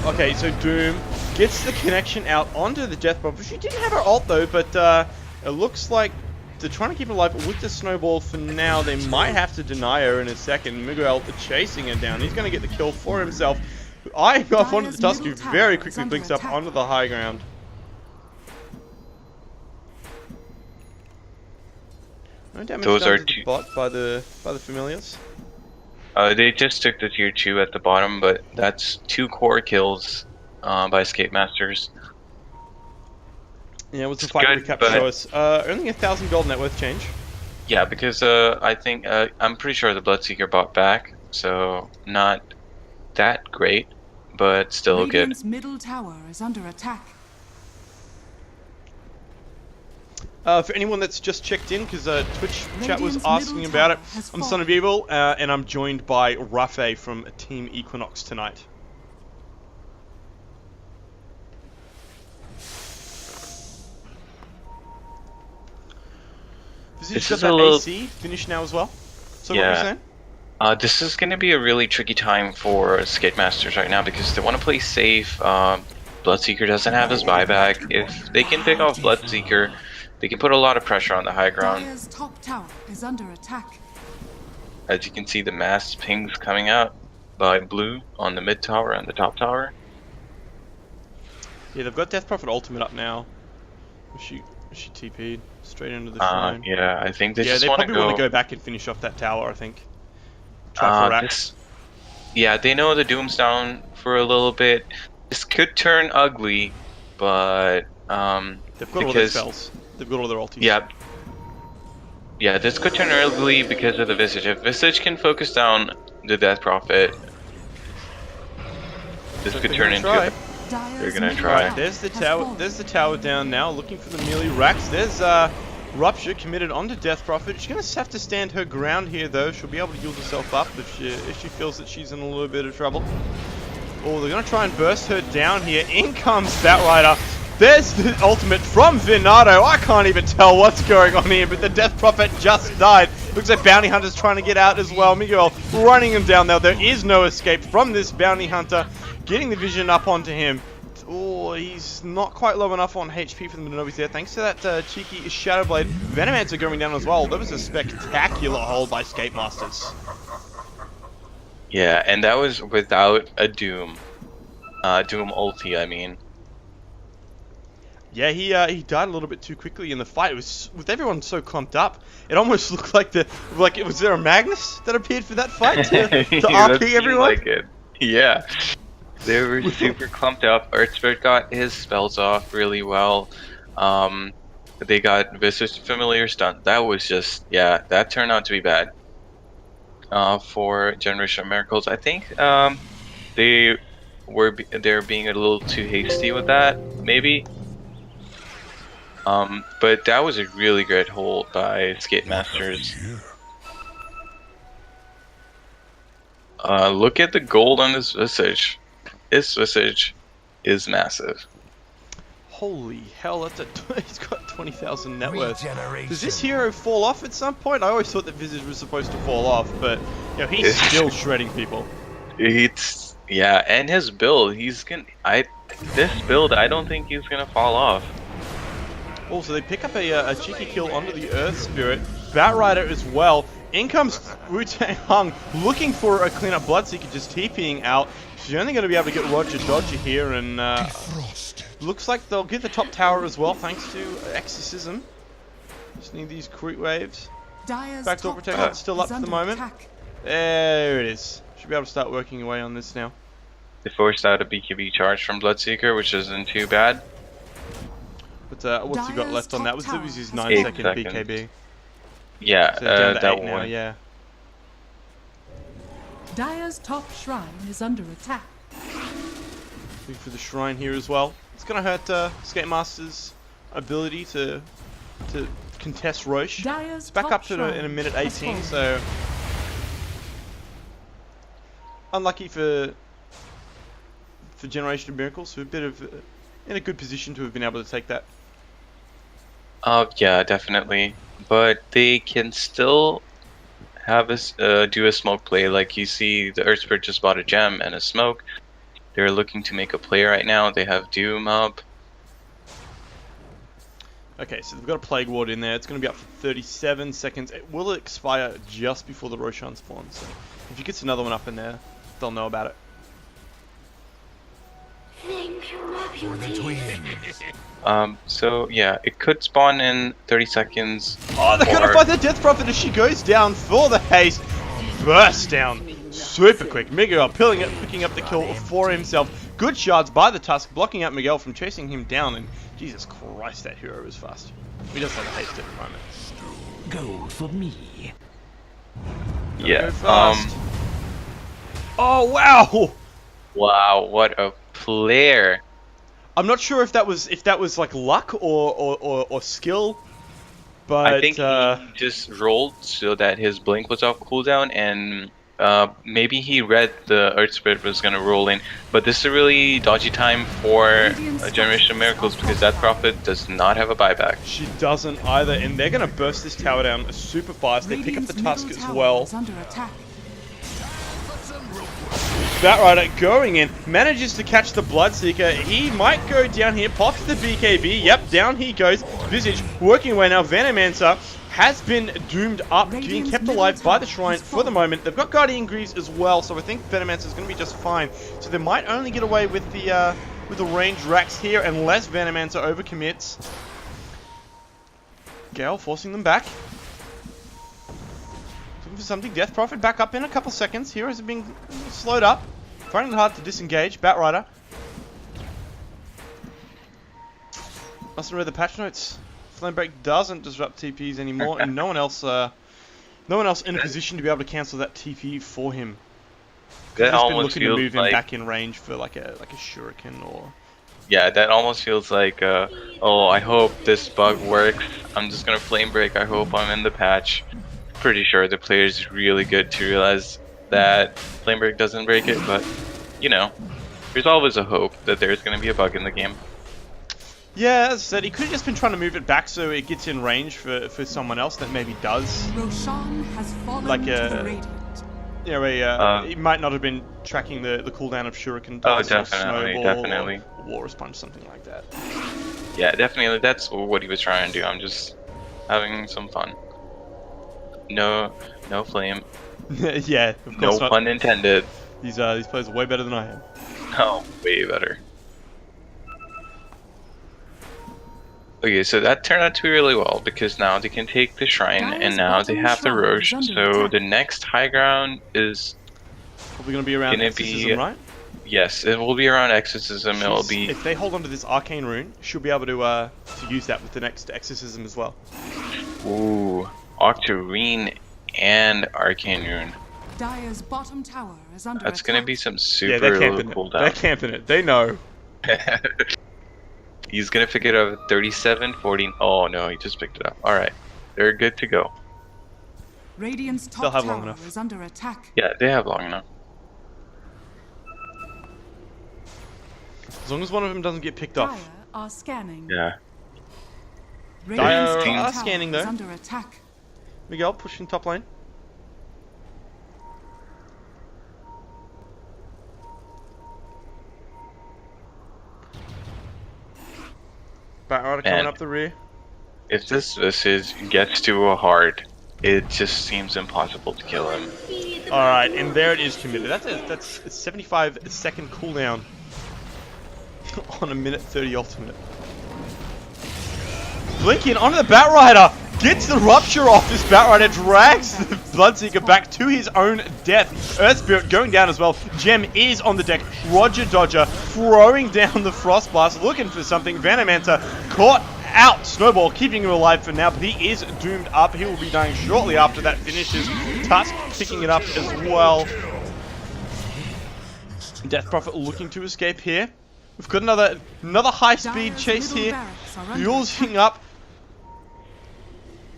Okay, so Doom gets the connection out onto the Death Prophet. She didn't have her ult though, but it looks like they're trying to keep her alive with the snowball for now. They might have to deny her in a second. Miguel chasing her down. He's going to get the kill for himself. Eyeing off onto the Dire's Tusk, who middle very tower is quickly under blinks up attack. onto the high ground. No damage Those done are to the two- bot by the familiars. They just took the tier 2 at the bottom, but that's 2 core kills by Skatemasters. Yeah, what's the It's fight good, recap but- show us? Only 1,000 gold net worth change. Yeah, because I think I'm pretty sure the Bloodseeker bought back, so not that great, but still good. Radiant's middle tower is under attack. For anyone that's just checked in, because Twitch chat was Radiant's asking middle about it, tower has I'm Son of Evil, and I'm joined by Rafe from Team Equinox tonight. This This is got a that little- AC finished now as well. So what were you Yeah. saying? This is going to be a really tricky time for Skatemasters right now because they want to play safe. Bloodseeker doesn't have his buyback. If they can pick off Bloodseeker, they can put a lot of pressure on the high ground. Dire's top tower is under attack. As you can see, the mass pings coming out by blue on the mid tower and the top tower. Yeah, they've got Death Prophet ultimate up now. She TP'd straight into the shrine. Yeah, I think they just they want to probably want to go back and finish off that tower, I think. Try for racks. Yeah, they know the Doom's down for a little bit. This could turn ugly, but They've got all their spells. They've got all their ultis. Yeah. Yeah, this could turn ugly because of the Visage. If Visage can focus down the Death Prophet, this could turn into a... They're gonna try. Right, there's the tower. There's the tower down now, looking for the melee racks. There's Rupture committed onto Death Prophet. She's gonna have to stand her ground here, though. She'll be able to heal herself up if she feels that she's in a little bit of trouble. Oh, they're gonna try and burst her down here. In comes Batrider. There's the ultimate from Venato. I can't even tell what's going on here, but the Death Prophet just died. Looks like Bounty Hunter's trying to get out as well. Miguel running him down now. There is no escape from this Bounty Hunter. Getting the vision up onto him. Oh, he's not quite low enough on HP for the Minovis there. Thanks to that cheeky Shadow Blade. Venomancer going down as well. That was a spectacular hold by Skatemasters. Yeah, and that was without a Doom. Doom ulti, I mean. Yeah, he died a little bit too quickly in the fight. It was with everyone so clumped up. It almost looked like was there a Magnus that appeared for that fight to RP everyone? Like it. Yeah. They were super clumped up. Earthspirit got his spells off really well. They got Visage Familiar Stunt. That was just, yeah, that turned out to be bad. For Generation of Miracles, I think they're being a little too hasty with that, maybe. But that was a really great hold by Skatemasters. Look at the gold on this Visage. This Visage is massive. Holy hell, he's got 20,000 net worth. Does this hero fall off at some point? I always thought that Visage was supposed to fall off, but you know, he's still shredding people. Yeah, and his build, this build, I don't think he's gonna fall off. Also, they pick up a cheeky kill onto the Earth Spirit. Batrider as well. In comes Wu-Tang Hung, looking for a cleanup Bloodseeker, just TPing out. She's only going to be able to get Roger Dodger here, and looks like they'll get the top tower as well, thanks to Exorcism. Just need these crit waves. Backdoor protection still up for the moment. There it is. Should be able to start working away on this now. They forced out a BKB charge from Bloodseeker, which isn't too bad. But what's he got left on that? Was his 9-second BKB. Yeah, So down to that 8 now, one. yeah. Dire's top shrine is under attack. Looking for the shrine here as well. It's gonna hurt Skatemasters' ability to contest Roche. Dire's It's back top up to in a minute 18, so unlucky for Generation of Miracles. So a bit of in a good position to have been able to take that. Yeah, definitely. But they can still have do a smoke play. Like you see, the Earthspirit just bought a gem and a smoke. They're looking to make a play right now. They have Doom up. Okay, so they've got a Plague Ward in there. It's going to be up for 37 seconds. It will expire just before the Roshan spawns. So if he gets another one up in there, they'll know about it. Thank you, my beauty. So yeah, it could spawn in 30 seconds. Oh, they're going to fight the Death Prophet as she goes down for the haste. Burst down super quick. Miguel picking up the kill for himself. Good shards by the Tusk, blocking out Miguel from chasing him down. And Jesus Christ, that hero is fast. He does have a haste at the moment. Go for me. Yeah. Go fast. Oh wow! Wow, what a player! I'm not sure if that was like luck or skill, but I think he just rolled so that his blink was off cooldown, and maybe he read the Earth Spirit was gonna roll in. But this is a really dodgy time for a Generation of Miracles because that Prophet does not have a buyback. She doesn't either, and they're gonna burst this tower down super fast. They pick up the Tusk as well. Under attack. Batrider going in, manages to catch the Bloodseeker. He might go down here, pops the BKB. Yep, down he goes. Visage working away now. Venomancer has been doomed up, being kept alive by the Shrine for the moment. They've got Guardian Greaves as well, so I think Venomancer is going to be just fine. So they might only get away with the ranged racks here unless Venomancer overcommits. Gale forcing them back. Looking for something. Death Prophet back up in a couple seconds. Heroes are being slowed up. Finding it hard to disengage. Batrider. Mustn't read the patch notes. Flamebreak doesn't disrupt TPs anymore, and no one else in a position to be able to cancel that TP for him. That He's been almost looking to feels move him like back in range for like a shuriken or. yeah, that almost feels like oh, I hope this bug works. I'm just gonna flame break. I hope I'm in the patch. Pretty sure the player's really good to realize that flame break doesn't break it, but you know, there's always a hope that there's gonna be a bug in the game. Yeah, as I said, he could have just been trying to move it back so it gets in range for someone else that maybe does. Roshan has fallen Like to the Radiant. You know, he might not have been tracking the cooldown of Shuriken Dance or Snowball or Walrus Punch, something like that. Yeah, definitely. That's what he was trying to do. I'm just having some fun. No flame. Yeah, of course No not. pun intended. These players are way better than I am. Oh, way better. Okay, so that turned out to be really well because now they can take the shrine and now they have the Roche. So the next high ground is probably going to be around Exorcism, right? Yes, it will be around Exorcism. It'll be if they hold onto this Arcane Rune, she'll be able to use that with the next Exorcism as well. ooh, Octarine and Arcane Rune. Dire's bottom tower is under That's attack. gonna be some super Yeah, they're camping cool it. They're camping it. They know. He's gonna pick it up at 37, 14. Oh no, he just picked it up. Alright, they're good to go. Radiant's They'll top have long tower enough. is under attack. Yeah, they have long enough. As long as one of them doesn't get picked Dire off. are scanning. Yeah. Radiant's Dire top are tower scanning, is though. under attack. Miguel pushing top lane. Batrider coming Man. up the rear. If this gets to a hard, it just seems impossible to kill him. Alright, and there it is committed. That's a 75-second cooldown on a minute 30 ultimate. Blinking onto the Batrider! Gets the rupture off this Batrider, drags the Bloodseeker back to his own death. Earth Spirit going down as well. Gem is on the deck. Roger Dodger throwing down the Frost Blast, looking for something. Venomancer caught out. Snowball keeping him alive for now, but he is doomed up. He will be dying shortly after that finishes. Tusk picking it up as well. Death Prophet looking to escape here. We've got another high-speed Dire's chase middle here. barracks are under Using attack. up.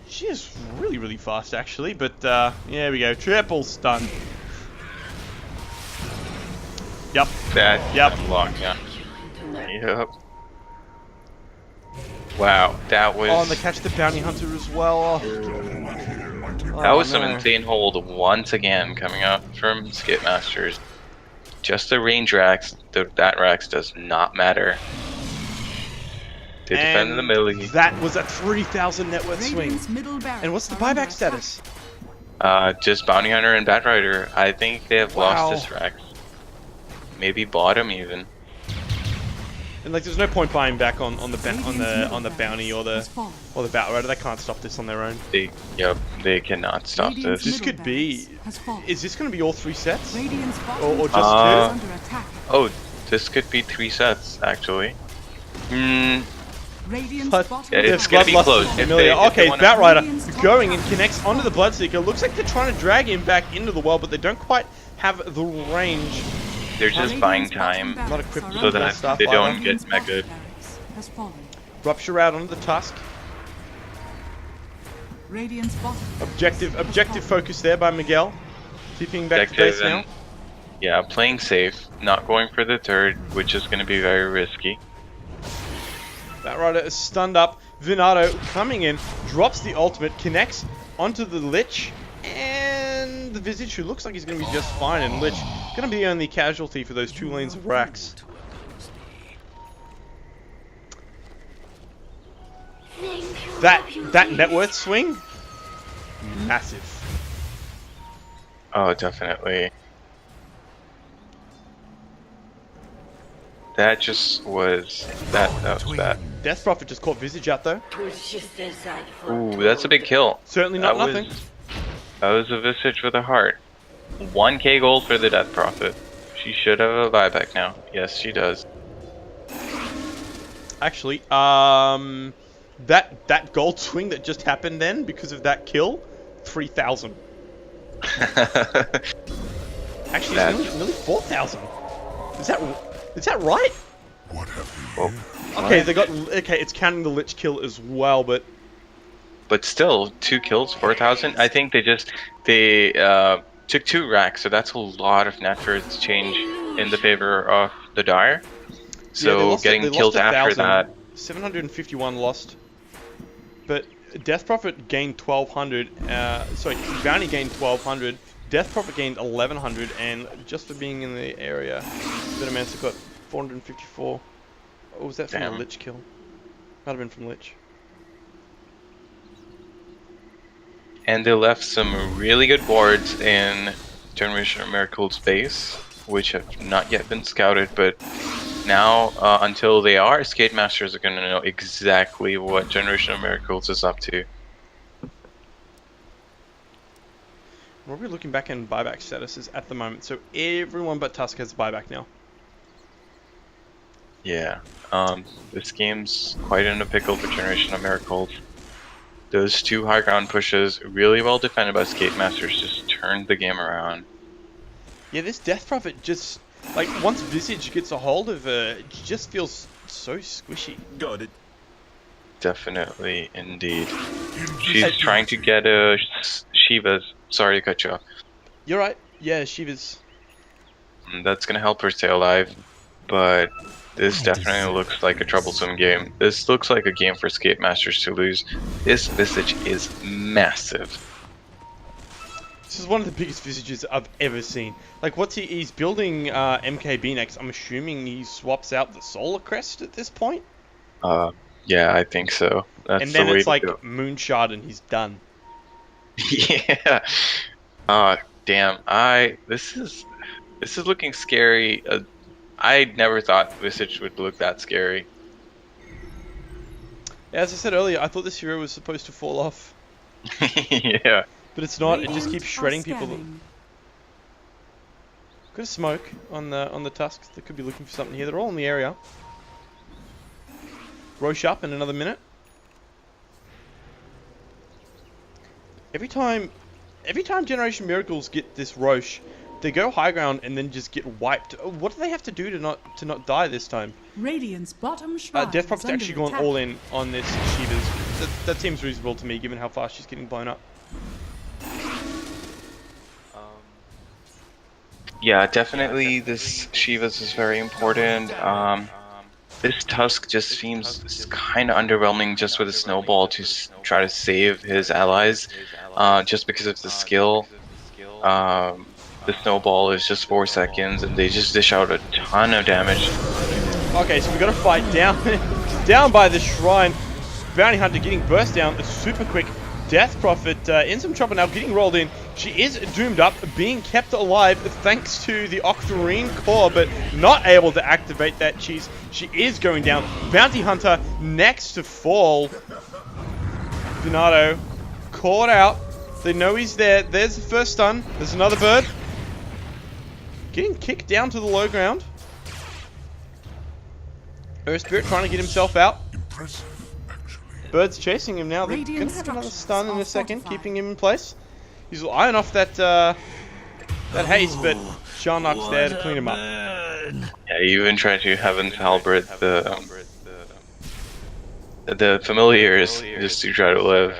She is really, really fast, actually, but here we go. Triple stun. Yep. That's long, yeah. Yep. Wow, that was... Oh, and they catch the Bounty Hunter as well. That was some insane hold once again coming up from Skatemasters. Just the range racks, that racks does not matter. They defended the melee. That was a 3,000 net worth swing. Radiant's middle barracks And what's the are under buyback status? Just Bounty Hunter and Batrider. I think they have Wow. lost this rack. Maybe bottom even. And like, there's no point buying back on the Radiant's middle bounty or barracks the has fallen. Batrider. They can't stop this on their own. They cannot stop Radiant's this. This could be. middle barracks has fallen. Is this going to be all 3 sets? Radiant's bottom Or just tower two? is under attack. Oh, this could be 3 sets actually. Radiant's But bottom it's tower gonna be Bloodlust close. is If familiar. they Okay, wanna- Batrider going and connects onto the Bloodseeker. Looks like they're trying to drag him back into the well, but they don't quite have the range. They're just buying Radiant's bottom time. barracks Not equipped are with so under that attack. they don't Radiant's get mega. bottom barracks has fallen. Rupture out onto the Tusk. Radiant's bottom Objective focus there by Miguel. Keeping back to base Objective now. and yeah, playing safe, not going for the third, which is going to be very risky. Batrider is stunned up. Venato coming in, drops the ultimate, connects onto the Lich, and the Visage, who looks like he's going to be just fine, and Lich going to be the only casualty for those 2 lanes of racks. That net worth swing, massive. Oh, definitely. That just was that was bad. Death Prophet just caught Visage out though. Ooh, that's a big kill. Certainly not That nothing. That was a Visage with a heart. 1k gold for the Death Prophet. She should have a buyback now. Yes, she does. Actually, that gold swing that just happened then because of that kill, 3,000. Actually, it's nearly 4,000. Is that right? What have you here? Okay, okay. It's counting the Lich kill as well, but still, 2 kills, 4,000. I think they took 2 racks, so that's a lot of net worth change in the favor of the Dire. So yeah, getting killed after that. 751 lost. But Death Prophet gained 1,200. Sorry, Bounty gained 1,200. Death Prophet gained 1,100, and just for being in the area, Venomancer got 454. Or was that from a Lich kill? Might have been from Lich. And they left some really good wards in Generation of Miracles base, which have not yet been scouted, but now, until they are, Skatemasters are going to know exactly what Generation of Miracles is up to. We're really looking back in buyback statuses at the moment, so everyone but Tusk has buyback now. Yeah, this game's quite in a pickle for Generation of Miracles. Those 2 high ground pushes, really well defended by Skatemasters, just turned the game around. Yeah, this Death Prophet just, like, once Visage gets a hold of her, it just feels so squishy. Got it. Definitely, indeed. She's trying to get a Shiva's. Sorry to cut you off. You're right. Yeah, Shiva's. That's gonna help her stay alive, but this definitely looks like a troublesome game. This looks like a game for Skatemasters to lose. This Visage is massive. This is one of the biggest Visages I've ever seen. Like, he's building MKB next. I'm assuming he swaps out the Solar Crest at this point? Yeah, I think so. That's and then the way it's like to go. Moonshard and he's done. Yeah. Damn. This is looking scary. I never thought Visage would look that scary. Yeah, as I said earlier, I thought this hero was supposed to fall off. Yeah. But it's not. It just keeps Radiant shredding are people. scanning. Got a smoke on the Tusks. They could be looking for something here. They're all in the area. Roche up in another minute. Every time Generation Miracles get this Roche, they go high ground and then just get wiped. What do they have to do to not die this time? Radiant's bottom shrine Death Prophet's is under actually gone attack. all in on this Shiva's. That seems reasonable to me, given how fast she's getting blown up. Yeah, definitely this Shiva's is very important. This Tusk just seems kind of underwhelming just with a snowball to try to save his allies. Just because of the skill. The snowball is just 4 seconds and they just dish out a ton of damage. Okay, so we got to fight down by the shrine. Bounty Hunter getting burst down super quick. Death Prophet in some trouble now, getting rolled in. She is doomed up, being kept alive thanks to the Octarine core, but not able to activate that cheese. She is going down. Bounty Hunter next to fall. Donato caught out. They know he's there. There's the first stun. There's another bird. Getting kicked down to the low ground. Earth Spirit trying to get himself out. Impressive, actually. Bird's chasing him now. They're Radiant going to have another structures stun in are a second, fortified. keeping him in place. He's eyeing off that haste, but Sharnock's there to clean him up. Yeah, even trying to Heaven's Halberd the familiars just to try to live.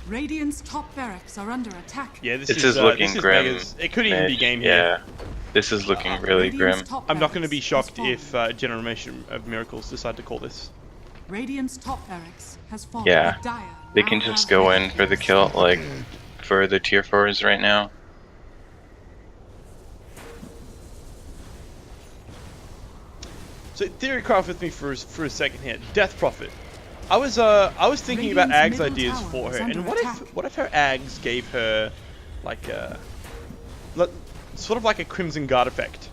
Radiant's top barracks are under attack. Yeah, this This is is looking this is grim. Mega's. It could even be Mitch. game here. Yeah, this is looking really Radiant's grim. top I'm not going to be barracks shocked is if Generation of Miracles decide to call this. Radiant's top barracks has fallen. Yeah. Dire They now can just have go Radiant in for the kill, like, for the tier 4s right now. So theorycraft with me for a second here. Death Prophet. I was thinking about Radiant's Ag's middle ideas tower for is her, and under attack. what if her Ags gave her like sort of like a Crimson Guard effect,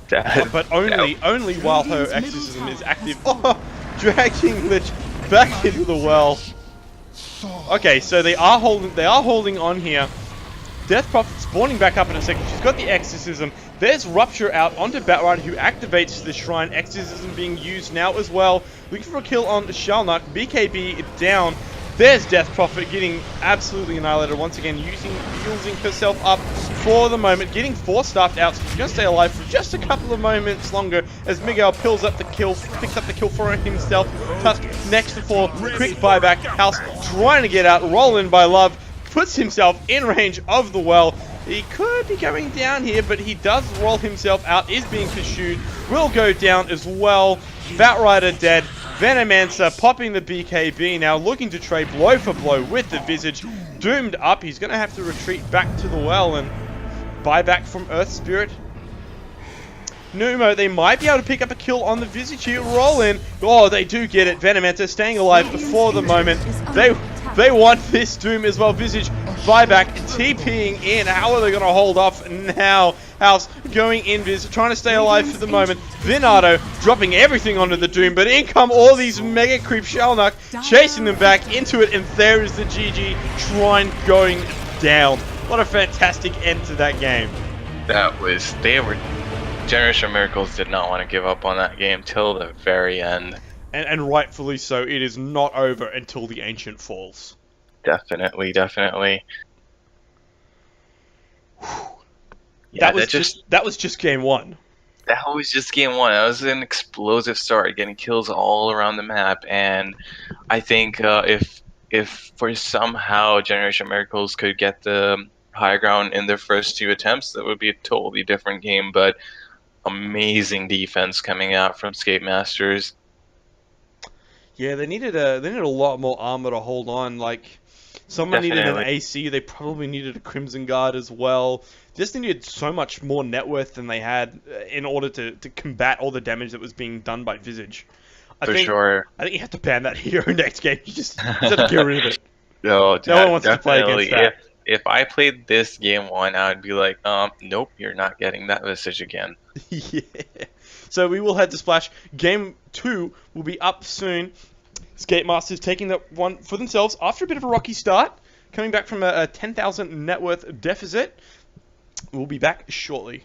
but only while her Radiant's middle exorcism is tower active. has fallen. Oh, dragging Lich back into the well. Okay, so they are holding on here. Death Prophet spawning back up in a second. She's got the Exorcism. There's Rupture out onto Batrider, who activates the Shrine. Exorcism being used now as well. Looking for a kill on Shalnut. BKB down. There's Death Prophet getting absolutely annihilated once again, using herself up for the moment, getting 4-staffed out, so she's going to stay alive for just a couple of moments longer as Miguel picks up the kill for himself. Tusk next to 4, quick buyback. House trying to get out, roll in by Love, puts himself in range of the well. He could be going down here, but he does roll himself out, is being pursued, will go down as well. Batrider dead. Venomancer popping the BKB now, looking to trade blow for blow with the Visage. Doomed up, he's going to have to retreat back to the well and buy back from Earth Spirit. Numo, they might be able to pick up a kill on the Visage here. Roll in. Oh, they do get it. Venomancer staying alive for the moment. They want this Doom as well. Visage buyback, TPing in. How are they going to hold off now? House going in, Viz, trying to stay alive for the moment. Vinardo dropping everything onto the Doom, but in come all these Mega Creep Shalnuk, chasing them back into it, and there is the GG Shrine going down. What a fantastic end to that game. Generation Miracles did not want to give up on that game till the very end. And rightfully so. It is not over until the Ancient falls. Definitely. Yeah, that was just game 1. That was just game 1. That was an explosive start, getting kills all around the map, and I think if for somehow Generation Miracles could get the high ground in their first 2 attempts, that would be a totally different game. But amazing defense coming out from Skatemasters. Yeah, they needed a lot more armor to hold on. Like, someone needed an AC. They probably needed a Crimson Guard as well. Just needed so much more net worth than they had in order to combat all the damage that was being done by Visage. I think you have to ban that hero next game. You just have to get rid of it. No one wants to play against that. If I played this game 1, I'd be like, nope, you're not getting that Visage again. Yeah. So we will head to Splash. Game 2 will be up soon. Skatemasters taking that one for themselves after a bit of a rocky start, coming back from a 10,000 net worth deficit. We'll be back shortly.